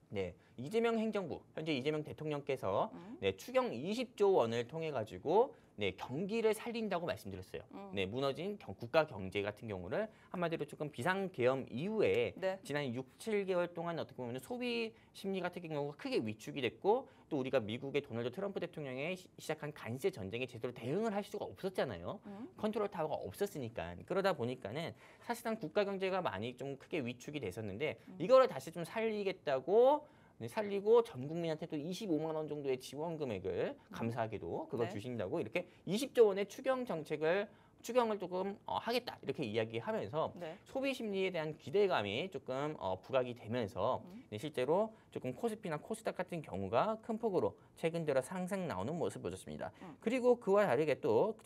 네, 이재명 행정부, 현재 이재명 대통령께서 네, 추경 20조 원을 통해 가지고 네, 경기를 살린다고 말씀드렸어요. 네, 무너진 국가 경제 같은 경우를 한마디로 조금 비상계엄 이후에 네. 지난 6, 7개월 동안 어떻게 보면 소비 심리 같은 경우가 크게 위축이 됐고 또 우리가 미국의 도널드 트럼프 대통령의 시작한 관세 전쟁에 제대로 대응을 할 수가 없었잖아요. 컨트롤 타워가 없었으니까. 그러다 보니까는 사실상 국가 경제가 많이 좀 크게 위축이 됐었는데 이거를 다시 좀 살리겠다고 살리고 전 국민한테 또 25만 원 정도의 지원 금액을 감사하게도 그걸 네. 주신다고 이렇게 20조 원의 추경을 조금 하겠다 이렇게 이야기하면서 네. 소비 심리에 대한 기대감이 조금 부각이 되면서 네, 실제로 조금 코스피나 코스닥 같은 경우가 큰 폭으로 최근 들어 상승 나오는 모습을 보였습니다. 그리고 그와 다르게 또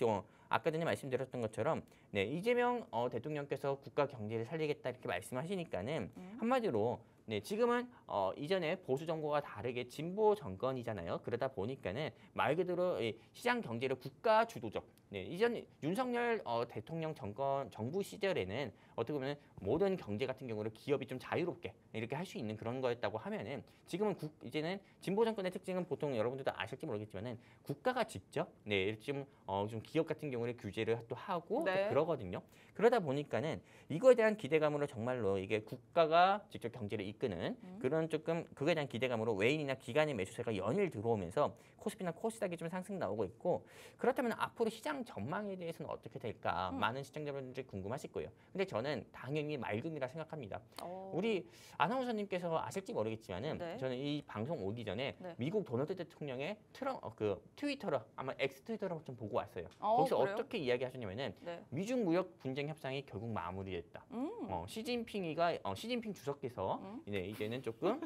아까 전에 말씀드렸던 것처럼 네, 이재명 대통령께서 국가 경제를 살리겠다 이렇게 말씀하시니까는 한마디로 네, 지금은 이전에 보수 정권과 다르게 진보 정권이잖아요. 그러다 보니까는 말 그대로 이 시장 경제를 국가 주도적. 네, 이전 윤석열 대통령 정부 시절에는 어떻게 보면 모든 경제 같은 경우를 기업이 좀 자유롭게 이렇게 할 수 있는 그런 거였다고 하면은 지금은 이제는 진보 정권의 특징은 보통 여러분들도 아실지 모르겠지만은 국가가 직접 네, 좀 기업 같은 경우를 규제를 또 하고 네. 또 그러거든요. 그러다 보니까는 이거에 대한 기대감으로 정말로 이게 국가가 직접 경제를 이끄는 그런 조금 그거에 대한 기대감으로 외인이나 기관의 매수세가 연일 들어오면서 코스피나 코스닥이 좀 상승 나오고 있고 그렇다면 앞으로 시장 전망에 대해서는 어떻게 될까 많은 시청자분들이 궁금하실 거예요. 근데 저는 당연히 맑음이라 생각합니다. 우리 아나운서님께서 아실지 모르겠지만은 네. 저는 이 방송 오기 전에 네. 미국 도널드 대통령의 트위터를 아마 X 트위터를 좀 보고 왔어요. 거기서 그래요? 어떻게 이야기하셨냐면은 네. 미중 무역 분쟁 협상이 결국 마무리됐다. 시진핑 주석께서 이제는 조금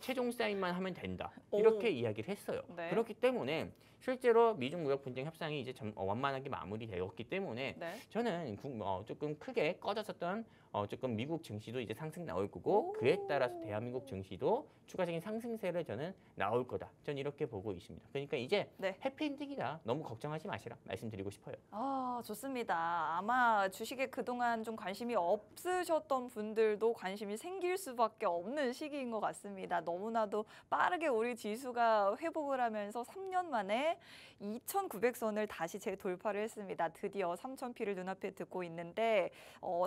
최종 사인만 하면 된다. 이렇게 이야기를 했어요. 네. 그렇기 때문에 실제로 미중 무역 분쟁 협상이 이제 완만하게 마무리되었기 때문에 네. 저는 조금 크게 꺼졌었던 조금 미국 증시도 이제 상승 나올 거고 그에 따라서 대한민국 증시도 추가적인 상승세를 저는 나올 거다. 저는 이렇게 보고 있습니다. 그러니까 이제 네. 해피엔딩이다. 너무 걱정하지 마시라 말씀드리고 싶어요. 아, 좋습니다. 아마 주식에 그동안 좀 관심이 없으셨던 분들도 관심이 생길 수밖에 없는 시기인 것 같습니다. 너무나도 빠르게 우리 지수가 회복을 하면서 3년 만에 2,900선을 다시 재돌파를 했습니다. 드디어 3,000피를 눈앞에 두고 있는데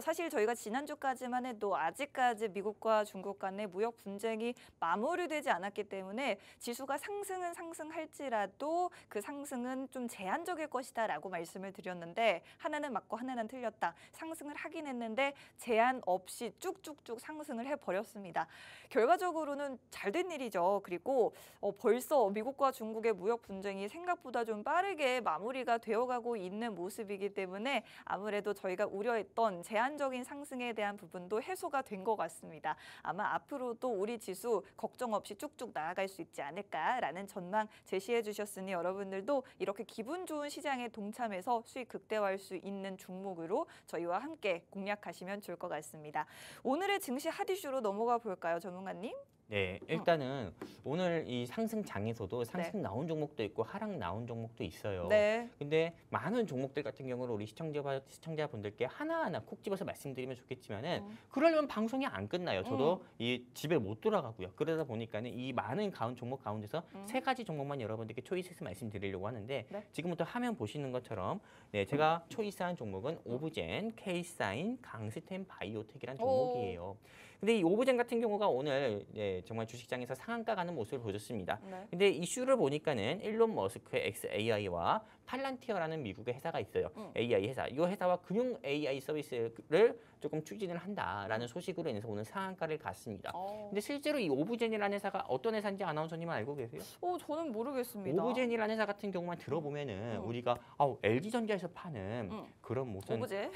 사실 저희가 지난주까지만 해도 아직까지 미국과 중국 간의 무역 분쟁이 마무리되지 않았기 때문에 지수가 상승은 상승할지라도 그 상승은 좀 제한적일 것이다라고 말씀을 드렸는데 하나는 맞고 하나는 틀렸다. 상승을 하긴 했는데 제한 없이 쭉쭉쭉 상승을 해버렸습니다. 결과적으로는 잘된 일이죠. 그리고 벌써 미국과 중국의 무역 분쟁이 생각보다 좀 빠르게 마무리가 되어가고 있는 모습이기 때문에 아무래도 저희가 우려했던 제한적인 상승에 대한 부분도 해소가 된 것 같습니다. 아마 앞으로도 우리 지수 걱정 없이 쭉쭉 나아갈 수 있지 않을까라는 전망 제시해 주셨으니 여러분들도 이렇게 기분 좋은 시장에 동참해서 수익 극대화할 수 있는 종목으로 저희와 함께 공략하시면 좋을 것 같습니다. 오늘의 증시 핫 이슈로 넘어가 볼까요, 전문가님? 네, 일단은 오늘 이 상승장에서도 상승 나온 종목도 있고 하락 나온 종목도 있어요. 네. 근데 많은 종목들 같은 경우는 우리 시청자분들께 하나하나 콕 집어서 말씀드리면 좋겠지만은 그러려면 방송이 안 끝나요. 저도 이 집에 못 돌아가고요. 그러다 보니까는 이 많은 종목 가운데서 세 가지 종목만 여러분들께 초이스해서 말씀드리려고 하는데 지금부터 화면 보시는 것처럼 제가 초이스한 종목은 오브젠, K사인, 강스텐 바이오텍이라는 종목이에요. 근데 이 오브젠 같은 경우가 오늘 정말 주식장에서 상한가 가는 모습을 보여줬습니다. 근데 이슈를 보니까는 일론 머스크의 xAI와 팔란티어라는 미국의 회사가 있어요. AI 회사. 이 회사와 금융 AI 서비스를 조금 추진을 한다라는 소식으로 인해서 오늘 상한가를 갔습니다. 근데 실제로 이 오브젠이라는 회사가 어떤 회사인지 아나운서님은 알고 계세요? 저는 모르겠습니다. 오브젠이라는 회사 같은 경우만 들어보면은 우리가 LG전자에서 파는 그런 무슨 오브제?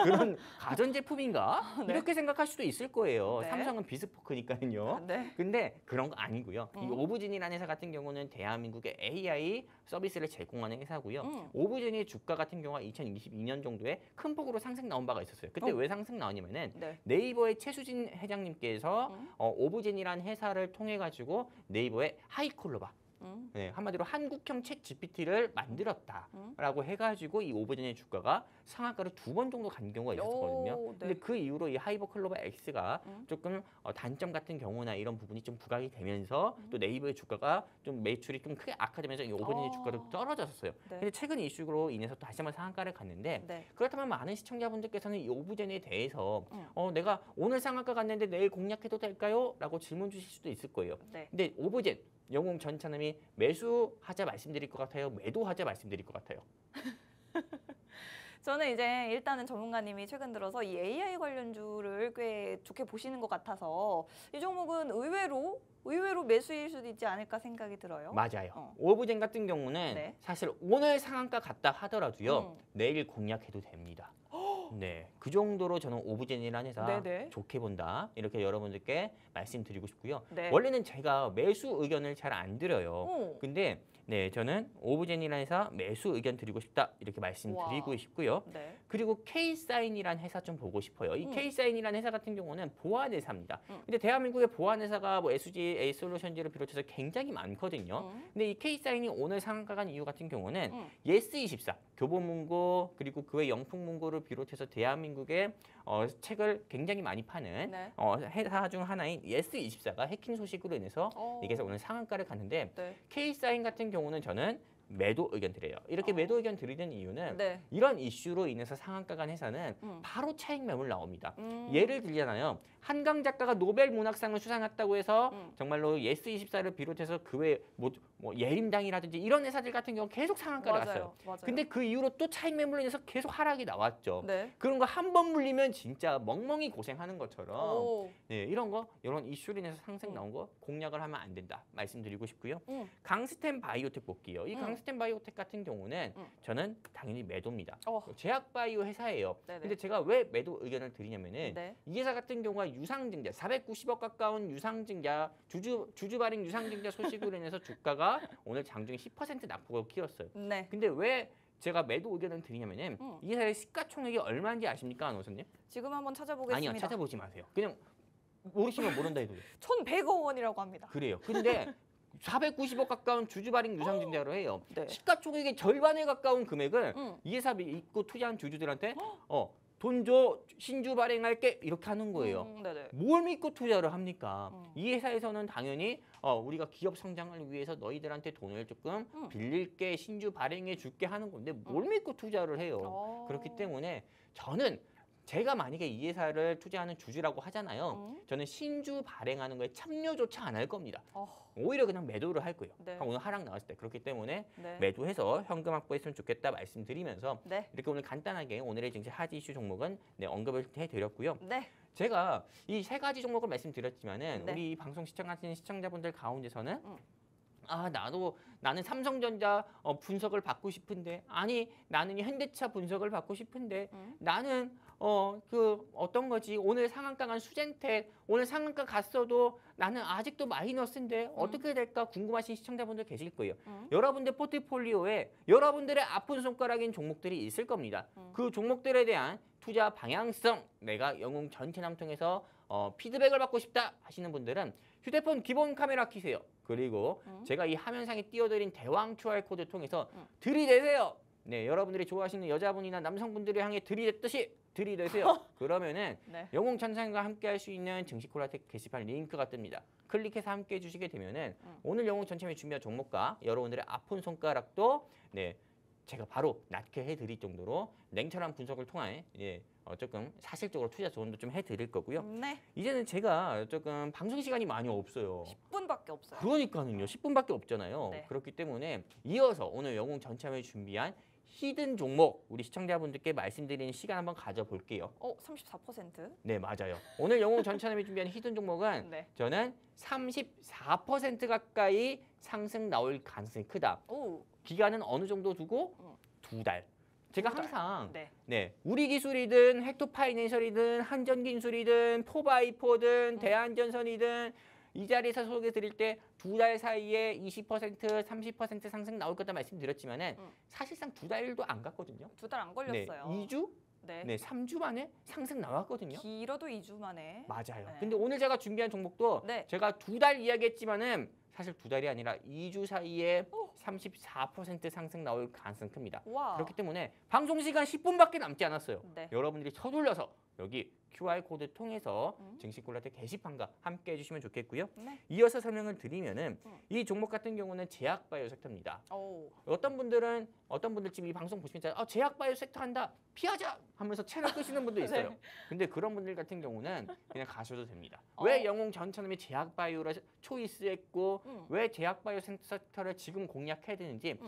그런 가전제품인가? 네. 이렇게 생각할 수도 있을 거예요. 네. 삼성은 비스포크니까요. 네. 근데 그런 거 아니고요. 이 오브젠이라는 회사 같은 경우는 대한민국의 AI 서비스를 제공하는 회사고요. 오브젠의 주가 같은 경우가 2022년 정도에 큰 폭으로 상승 나온 바가 있었어요. 그때 왜 상승 나왔냐면은 네이버의 최수진 회장님께서 오브젠이라는 회사를 통해 가지고 네이버의 하이콜로바 한마디로 한국형 챗 GPT를 만들었다라고 해가지고 이 오브젠의 주가가 상한가를 2번 정도 간 경우가 있었거든요. 근데 그 이후로 이 하이버클로바 X가 조금 단점 같은 경우나 이런 부분이 좀 부각이 되면서 또 네이버의 주가가 좀 매출이 좀 크게 악화되면서 이 오브젠의 주가도 떨어졌어요. 근데 최근 이슈로 인해서 또 다시 한번 상한가를 갔는데 그렇다면 많은 시청자분들께서는 이 오브젠에 대해서 내가 오늘 상한가 갔는데 내일 공략해도 될까요? 라고 질문 주실 수도 있을 거예요. 근데 오브젠 영웅 전차남이 매수하자 말씀드릴 것 같아요? 매도하자 말씀드릴 것 같아요? 저는 이제 일단은 전문가님이 최근 들어서 이 AI 관련주를 꽤 좋게 보시는 것 같아서 이 종목은 의외로 매수일 수도 있지 않을까 생각이 들어요. 맞아요. 오브젠 같은 경우는 사실 오늘 상한가 갔다 하더라도요. 내일 공략해도 됩니다. 네, 그 정도로 저는 오브젠이라는 회사 좋게 본다. 이렇게 여러분들께 말씀드리고 싶고요. 원래는 제가 매수 의견을 잘 안 드려요. 근데 저는 오브젠이라는 회사 매수 의견 드리고 싶다. 이렇게 말씀드리고 싶고요. 그리고 K사인이라는 회사 좀 보고 싶어요. 이 K사인이라는 회사 같은 경우는 보안 회사입니다. 근데 대한민국의 보안 회사가 뭐 SGA 솔루션즈를 비롯해서 굉장히 많거든요. 근데 이 K사인이 오늘 상한가 간 이유 같은 경우는 예스24 교보문고 그리고 그 외 영풍문고를 비롯해서 대한민국의 책을 굉장히 많이 파는 회사 중 하나인 예스24가 해킹 소식으로 인해서 이게 오늘 상한가를 갔는데 K사인 같은 경우는 저는 매도 의견 드려요. 이렇게 매도 의견 드리는 이유는 이런 이슈로 인해서 상한가 간 회사는 바로 차익 매물 나옵니다. 예를 들자면 한강 작가가 노벨 문학상을 수상했다고 해서 정말로 예스24를 비롯해서 그 외 뭐 예림당이라든지 이런 회사들 같은 경우 계속 상한가를 갔어요. 근데 그 이후로 또 차익 매물로 인해서 계속 하락이 나왔죠. 그런 거 한 번 물리면 진짜 멍멍이 고생하는 것처럼 이런 이슈로 인해서 상승 나온 거 공략을 하면 안 된다 말씀드리고 싶고요. 강스텐 바이오텍 볼게요. 이 강스텐 바이오텍 같은 경우는 저는 당연히 매도입니다. 제약바이오 회사예요. 근데 제가 왜 매도 의견을 드리냐면은 이 회사 같은 경우가 유상증자 490억 가까운 유상증자 주주 발행 유상증자 소식으로 인해서 주가가 오늘 장중에 10% 낙폭을 키웠어요. 네. 근데 왜 제가 매도 의견을 드리냐면은 이 회사의 시가총액이 얼마인지 아십니까, 아나운서님? 지금 한번 찾아보겠습니다. 아니요, 찾아보지 마세요. 그냥 모르시면 모른다 해도 돼요. 1,100억 원이라고 합니다. 그래요. 근데 490억 가까운 주주 발행 유상증자로 해요. 네. 시가총액의 절반에 가까운 금액을 이 회사 믿고 투자한 주주들한테 돈 줘, 신주 발행할게 이렇게 하는 거예요. 네네. 뭘 믿고 투자를 합니까? 이 회사에서는 당연히 우리가 기업 성장을 위해서 너희들한테 돈을 조금 빌릴게, 신주 발행해 줄게 하는 건데 뭘 믿고 투자를 해요. 그렇기 때문에 저는 제가 만약에 이 회사를 투자하는 주주라고 하잖아요. 저는 신주 발행하는 거에 참여조차 안 할 겁니다. 오히려 그냥 매도를 할 거예요. 네. 오늘 하락 나왔을 때. 그렇기 때문에 네. 매도해서 현금 확보했으면 좋겠다 말씀드리면서 네. 이렇게 오늘 간단하게 오늘의 증시 하지 이슈 종목은 언급을 해드렸고요. 네. 제가 이 세 가지 종목을 말씀드렸지만은 네. 우리 방송 시청하시는 시청자분들 가운데서는 나는 삼성전자 분석을 받고 싶은데, 아니 나는 현대차 분석을 받고 싶은데, 나는 어떤 거지, 오늘 상한가 간 수젠텍 오늘 상한가 갔어도 나는 아직도 마이너스인데 어떻게 될까 궁금하신 시청자분들 계실 거예요. 여러분들 포트폴리오에 여러분들의 아픈 손가락인 종목들이 있을 겁니다. 그 종목들에 대한 투자 방향성, 내가 영웅 전체남 통해서 피드백을 받고 싶다 하시는 분들은 휴대폰 기본 카메라 켜세요. 그리고 제가 이 화면상에 띄워드린 대왕 QR코드 통해서 들이대세요. 네, 여러분들이 좋아하시는 여자분이나 남성분들을 향해 들이댔듯이 들이대세요. 그러면은 네. 영웅 전창과 함께 할 수 있는 증시 콜라텍 게시판 링크가 뜹니다. 클릭해서 함께 해주시게 되면은 오늘 영웅 전참에 준비한 종목과 여러분들의 아픈 손가락도 제가 바로 낫게 해드릴 정도로 냉철한 분석을 통해 조금 사실적으로 투자 조언도 좀 해드릴 거고요. 네. 이제는 제가 조금 방송 시간이 많이 없어요. 10분밖에 없어요. 그러니까는요. 10분밖에 없잖아요. 네. 그렇기 때문에 이어서 오늘 영웅 전참에 준비한 히든 종목 우리 시청자분들께 말씀드리는 시간 한번 가져볼게요. 34%? 네, 맞아요. 오늘 영웅 전참에 준비한 히든 종목은 네. 저는 34% 가까이 상승 나올 가능성이 크다. 오. 기간은 어느 정도 두고? 2달. 제가 두 달. 항상 네. 우리 기술이든 헥토파이낸셜이든 한전기술이든 포바이포든 대한전선이든 이 자리에서 소개해 드릴 때 2달 사이에 20%, 30% 상승 나올 거다 말씀드렸지만은 사실상 2달도 안 갔거든요. 2달 안 걸렸어요. 2주? 네. 3주 만에 상승 나왔거든요. 길어도 2주 만에. 맞아요. 네. 근데 오늘 제가 준비한 종목도 네. 제가 2달 이야기했지만은 사실 2달이 아니라 2주 사이에 34% 상승 나올 가능성이 큽니다. 와. 그렇기 때문에 방송 시간 10분밖에 남지 않았어요. 네. 여러분들이 서둘러서 여기 QR코드 통해서 증시콜라텍 게시판과 함께 해주시면 좋겠고요. 네. 이어서 설명을 드리면은 이 종목 같은 경우는 제약바이오 섹터입니다. 오. 어떤 분들 지금 이 방송 보시면 제약바이오 섹터 한다 피하자 하면서 채널 끄시는 분도 있어요. 네. 근데 그런 분들 같은 경우는 그냥 가셔도 됩니다. 왜 영웅 전처럼이 제약바이오를 초이스했고 왜 제약바이오 섹터를 지금 공략해야 되는지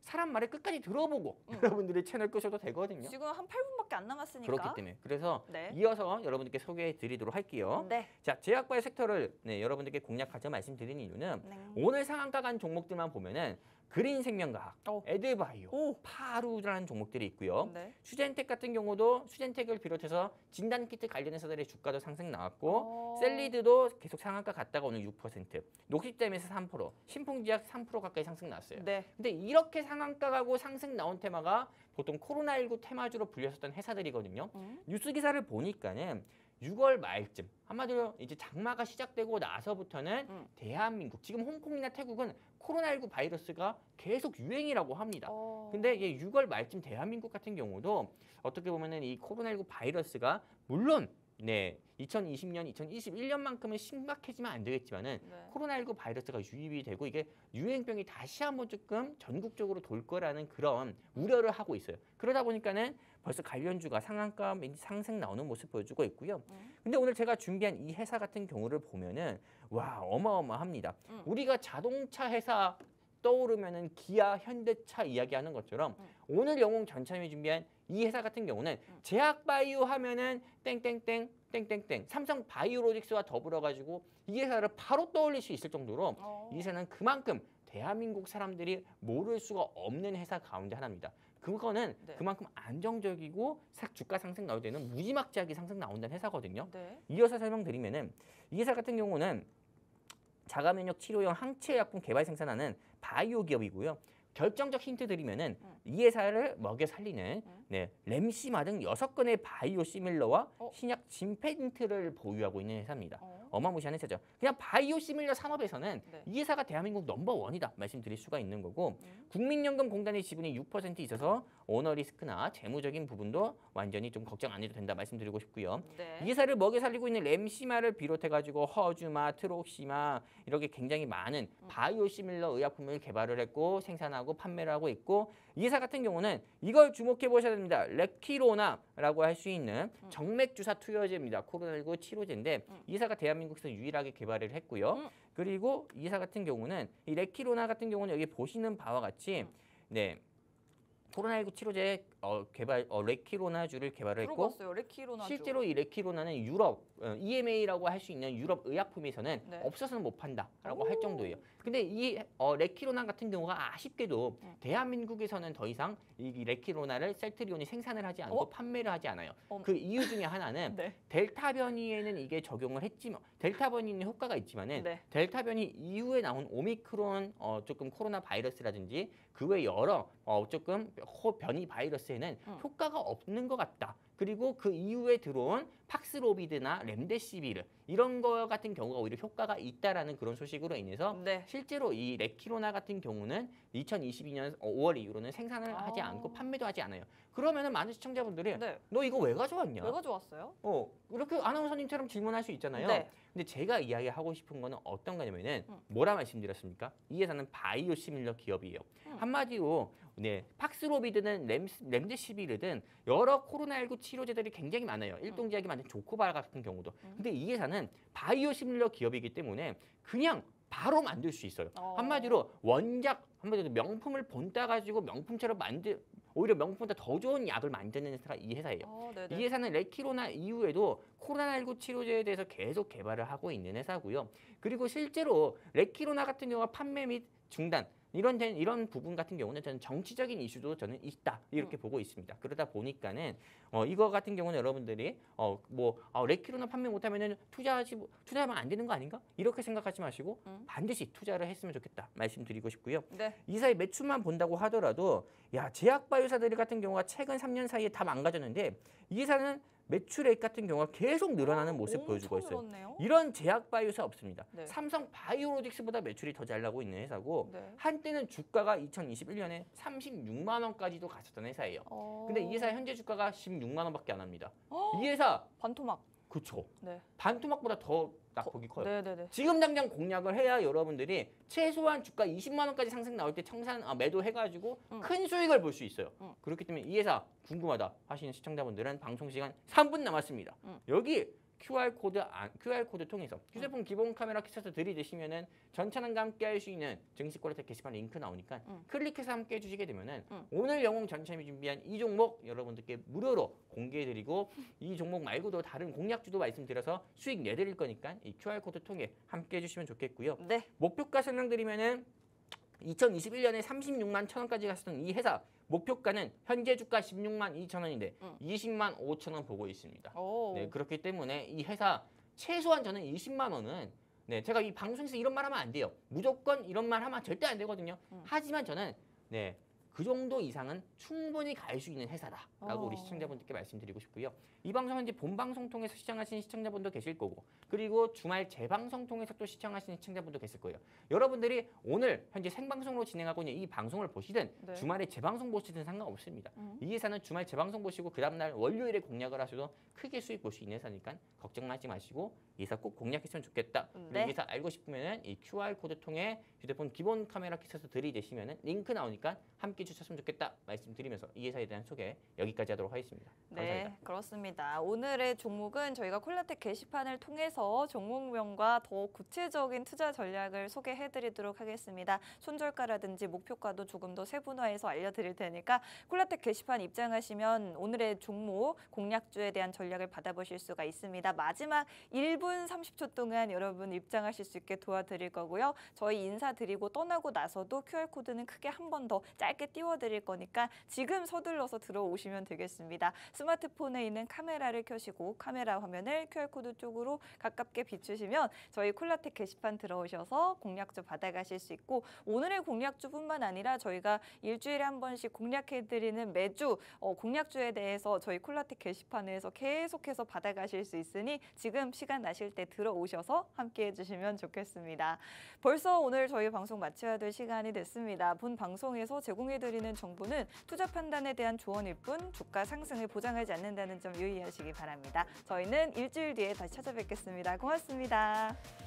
사람 말을 끝까지 들어보고 여러분들이 채널 끄셔도 되거든요. 지금 한 8분밖에 안 남았으니까. 그렇기 때문에 그래서 네. 이어서 여러분들께 소개해 드리도록 할게요. 네. 자, 제약바이오 섹터를 여러분들께 공략하자 말씀드리는 이유는 네. 오늘 상한가 간 종목들만 보면은 그린생명과학, 오. 에드바이오, 오. 파루라는 종목들이 있고요. 네. 수젠텍 같은 경우도 수젠텍을 비롯해서 진단키트 관련 회사들의 주가도 상승 나왔고 셀리드도 계속 상한가 갔다가 오늘 6%, 녹십잼에서 3%, 신풍지약 3% 가까이 상승 나왔어요. 네. 근데 이렇게 상한가 가고 상승 나온 테마가 보통 코로나19 테마주로 불렸었던 회사들이거든요. 뉴스 기사를 보니까는 6월 말쯤 한마디로 이제 장마가 시작되고 나서부터는 대한민국 지금 홍콩이나 태국은 코로나19 바이러스가 계속 유행이라고 합니다. 근데 이게 6월 말쯤 대한민국 같은 경우도 어떻게 보면은 이 코로나19 바이러스가 물론 2020년, 2021년만큼은 심각해지면 안 되겠지만은 코로나19 바이러스가 유입이 되고 이게 유행병이 다시 한번 조금 전국적으로 돌 거라는 그런 우려를 하고 있어요. 그러다 보니까는 벌써 관련주가 상한가 상승 나오는 모습 보여주고 있고요. 근데 오늘 제가 준비한 이 회사 같은 경우를 보면은 와 어마어마합니다. 우리가 자동차 회사 떠오르면은 기아, 현대차 이야기하는 것처럼 오늘 영웅 전참이 준비한 이 회사 같은 경우는 제약바이오 하면은 땡땡땡 땡땡땡 삼성 바이오로직스와 더불어 가지고 이 회사를 바로 떠올릴 수 있을 정도로 이 회사는 그만큼 대한민국 사람들이 모를 수가 없는 회사 가운데 하나입니다. 그거는 네. 그만큼 안정적이고 주가 상승 나올 때는 무지막지하게 상승 나온다는 회사거든요. 네. 이어서 설명드리면은 이 회사 같은 경우는 자가면역 치료용 항체 약품 개발 생산하는 바이오 기업이고요. 결정적 힌트 드리면은 이 회사를 먹여 살리는 램시마 등 6건의 바이오 시밀러와 신약 진펜트를 보유하고 있는 회사입니다. 어마무시한 회사죠. 그냥 바이오 시밀러 산업에서는 네. 이 회사가 대한민국 넘버원이다 말씀드릴 수가 있는 거고 국민연금공단의 지분이 6% 있어서 오너 리스크나 재무적인 부분도 완전히 좀 걱정 안 해도 된다 말씀드리고 싶고요. 네. 이 회사를 먹여 살리고 있는 램시마를 비롯해가지고 허주마, 트록시마 이렇게 굉장히 많은 바이오 시밀러 의약품을 개발을 했고 생산하고 판매를 하고 있고 이 회사 같은 경우는 이걸 주목해 보셔야 됩니다. 레키로나라고 할 수 있는 정맥주사 투여제입니다. 코로나19 치료제인데 이 회사가 대한민국에서 유일하게 개발을 했고요. 그리고 이 회사 같은 경우는 이 레키로나 같은 경우는 여기 보시는 바와 같이 코로나19 치료제 레키로나주를 개발을 했고 들어봤어요. 레키로나주. 실제로 이 레키로나는 유럽 EMA라고 할 수 있는 유럽 의약품에서는 네. 없어서는 못 판다라고 할 정도예요. 근데 이 레키로나 같은 경우가 아쉽게도 대한민국에서는 더 이상 이 레키로나를 셀트리온이 생산을 하지 않고 판매를 하지 않아요. 그 이유 중에 하나는 네. 델타 변이에는 이게 적용을 했지만 델타 변이는 효과가 있지만은 네. 델타 변이 이후에 나온 오미크론 조금 코로나 바이러스라든지 그 외 여러 조금 변이 바이러스에는 효과가 없는 것 같다. 그리고 그 이후에 들어온 팍스로비드나 렘데시비르 이런 거 같은 경우가 오히려 효과가 있다라는 그런 소식으로 인해서 네. 실제로 이 레키로나 같은 경우는 2022년 5월 이후로는 생산을 하지 않고 판매도 하지 않아요. 그러면은 많은 시청자분들이 네. 너 이거 왜 가져왔냐? 왜 가져왔어요? 이렇게 아나운서님처럼 질문할 수 있잖아요. 네. 근데 제가 이야기하고 싶은 거는 어떤 거냐면은 뭐라 말씀드렸습니까? 이 회사는 바이오 시밀러 기업이에요. 한마디로 팍스로비드는 렘데시비르든 여러 코로나19 치료제들이 굉장히 많아요. 일동제약이 만든 조코바 같은 경우도. 근데 이 회사는 바이오 시밀러 기업이기 때문에 그냥 바로 만들 수 있어요. 한마디로 한마디로 명품을 본따 가지고 명품처럼 오히려 명품보다 더 좋은 약을 만드는 회사가 이 회사예요. 이 회사는 레키로나 이후에도 코로나19 치료제에 대해서 계속 개발을 하고 있는 회사고요. 그리고 실제로 레키로나 같은 경우가 판매 및 중단 이런 부분 같은 경우는 저는 정치적인 이슈도 저는 있다 이렇게 보고 있습니다. 그러다 보니까는 이거 같은 경우는 여러분들이 레키로나 판매 못하면은 투자하면 안 되는 거 아닌가 이렇게 생각하지 마시고 반드시 투자를 했으면 좋겠다 말씀드리고 싶고요. 네. 이사의 매출만 본다고 하더라도 제약 바이오사들 같은 경우가 최근 3년 사이에 다 망가졌는데 이 회사는 매출액 같은 경우가 계속 늘어나는 모습 보여주고 있어요. 늘었네요. 이런 제약 바이오사 없습니다. 네. 삼성 바이오로직스보다 매출이 더 잘 나고 있는 회사고 네. 한때는 주가가 2021년에 36만 원까지도 갔었던 회사예요. 근데 이 회사 현재 주가가 16만 원밖에 안 합니다. 이 회사 반토막. 그쵸. 네. 반토막보다 더 낙폭이 커요. 네네네. 지금 당장 공략을 해야 여러분들이 최소한 주가 20만 원까지 상승 나올 때 매도해가지고 큰 수익을 볼 수 있어요. 그렇기 때문에 이 회사 궁금하다 하시는 시청자분들은 방송 시간 3분 남았습니다. 여기 QR코드 통해서 휴대폰 기본 카메라 켜서 들이대시면은 전차남과 함께 할 수 있는 증시 콜렉터 게시판 링크 나오니까 클릭해서 함께 해주시게 되면은 오늘 영웅 전참이 준비한 이 종목 여러분들께 무료로 공개해드리고 이 종목 말고도 다른 공략주도 말씀드려서 수익 내드릴 거니까 이 QR코드 통해 함께 해주시면 좋겠고요. 네. 목표가 설명드리면은 2021년에 36만 1,000원까지 갔었던 이 회사 목표가는 현재 주가 16만 2천 원인데 20만 5천 원 보고 있습니다. 네, 그렇기 때문에 이 회사 최소한 저는 20만 원은 제가 이 방송에서 이런 말 하면 안 돼요. 무조건 이런 말 하면 절대 안 되거든요. 하지만 저는 그 정도 이상은 충분히 갈 수 있는 회사다라고 우리 시청자분들께 말씀드리고 싶고요. 이 방송은 이제 본방송 통해서 시청하시는 시청자분도 계실 거고 그리고 주말 재방송 통해서 또 시청하시는 시청자분도 계실 거예요. 여러분들이 오늘 현재 생방송으로 진행하고 있는 이 방송을 보시든 주말에 재방송 보시든 상관없습니다. 이 회사는 주말 재방송 보시고 그 다음날 월요일에 공략을 하셔도 크게 수익 볼 수 있는 회사니까 걱정하지 마시고 이 회사 꼭 공략했으면 좋겠다. 그리고 이 회사 알고 싶으면 이 QR코드 통해 휴대폰 기본 카메라 켜서 들이대시면 링크 나오니까 함께 주셨으면 좋겠다 말씀드리면서 이 회사에 대한 소개 여기까지 하도록 하겠습니다. 감사합니다. 네, 그렇습니다. 오늘의 종목은 저희가 콜라텍 게시판을 통해서 종목명과 더 구체적인 투자 전략을 소개해드리도록 하겠습니다. 손절가라든지 목표가도 조금 더 세분화해서 알려드릴 테니까 콜라텍 게시판 입장하시면 오늘의 종목 공략주에 대한 전략을 받아보실 수가 있습니다. 마지막 1분 30초 동안 여러분 입장하실 수 있게 도와드릴 거고요. 저희 인사드리고 떠나고 나서도 QR코드는 크게 한 번 더 짧게 띄워드릴 거니까 지금 서둘러서 들어오시면 되겠습니다. 스마트폰에 있는 카메라를 켜시고 카메라 화면을 QR코드 쪽으로 가깝게 비추시면 저희 콜라텍 게시판 들어오셔서 공략주 받아가실 수 있고 오늘의 공략주뿐만 아니라 저희가 일주일에 한 번씩 공략해드리는 매주 공략주에 대해서 저희 콜라텍 게시판에서 계속해서 받아가실 수 있으니 지금 시간 나실 때 들어오셔서 함께해 주시면 좋겠습니다. 벌써 오늘 저희 방송 마쳐야 될 시간이 됐습니다. 본 방송에서 제공해드리는 정보는 투자 판단에 대한 조언일 뿐 주가 상승을 보장하지 않는다는 점 유의하시기 바랍니다. 저희는 일주일 뒤에 다시 찾아뵙겠습니다. 고맙습니다.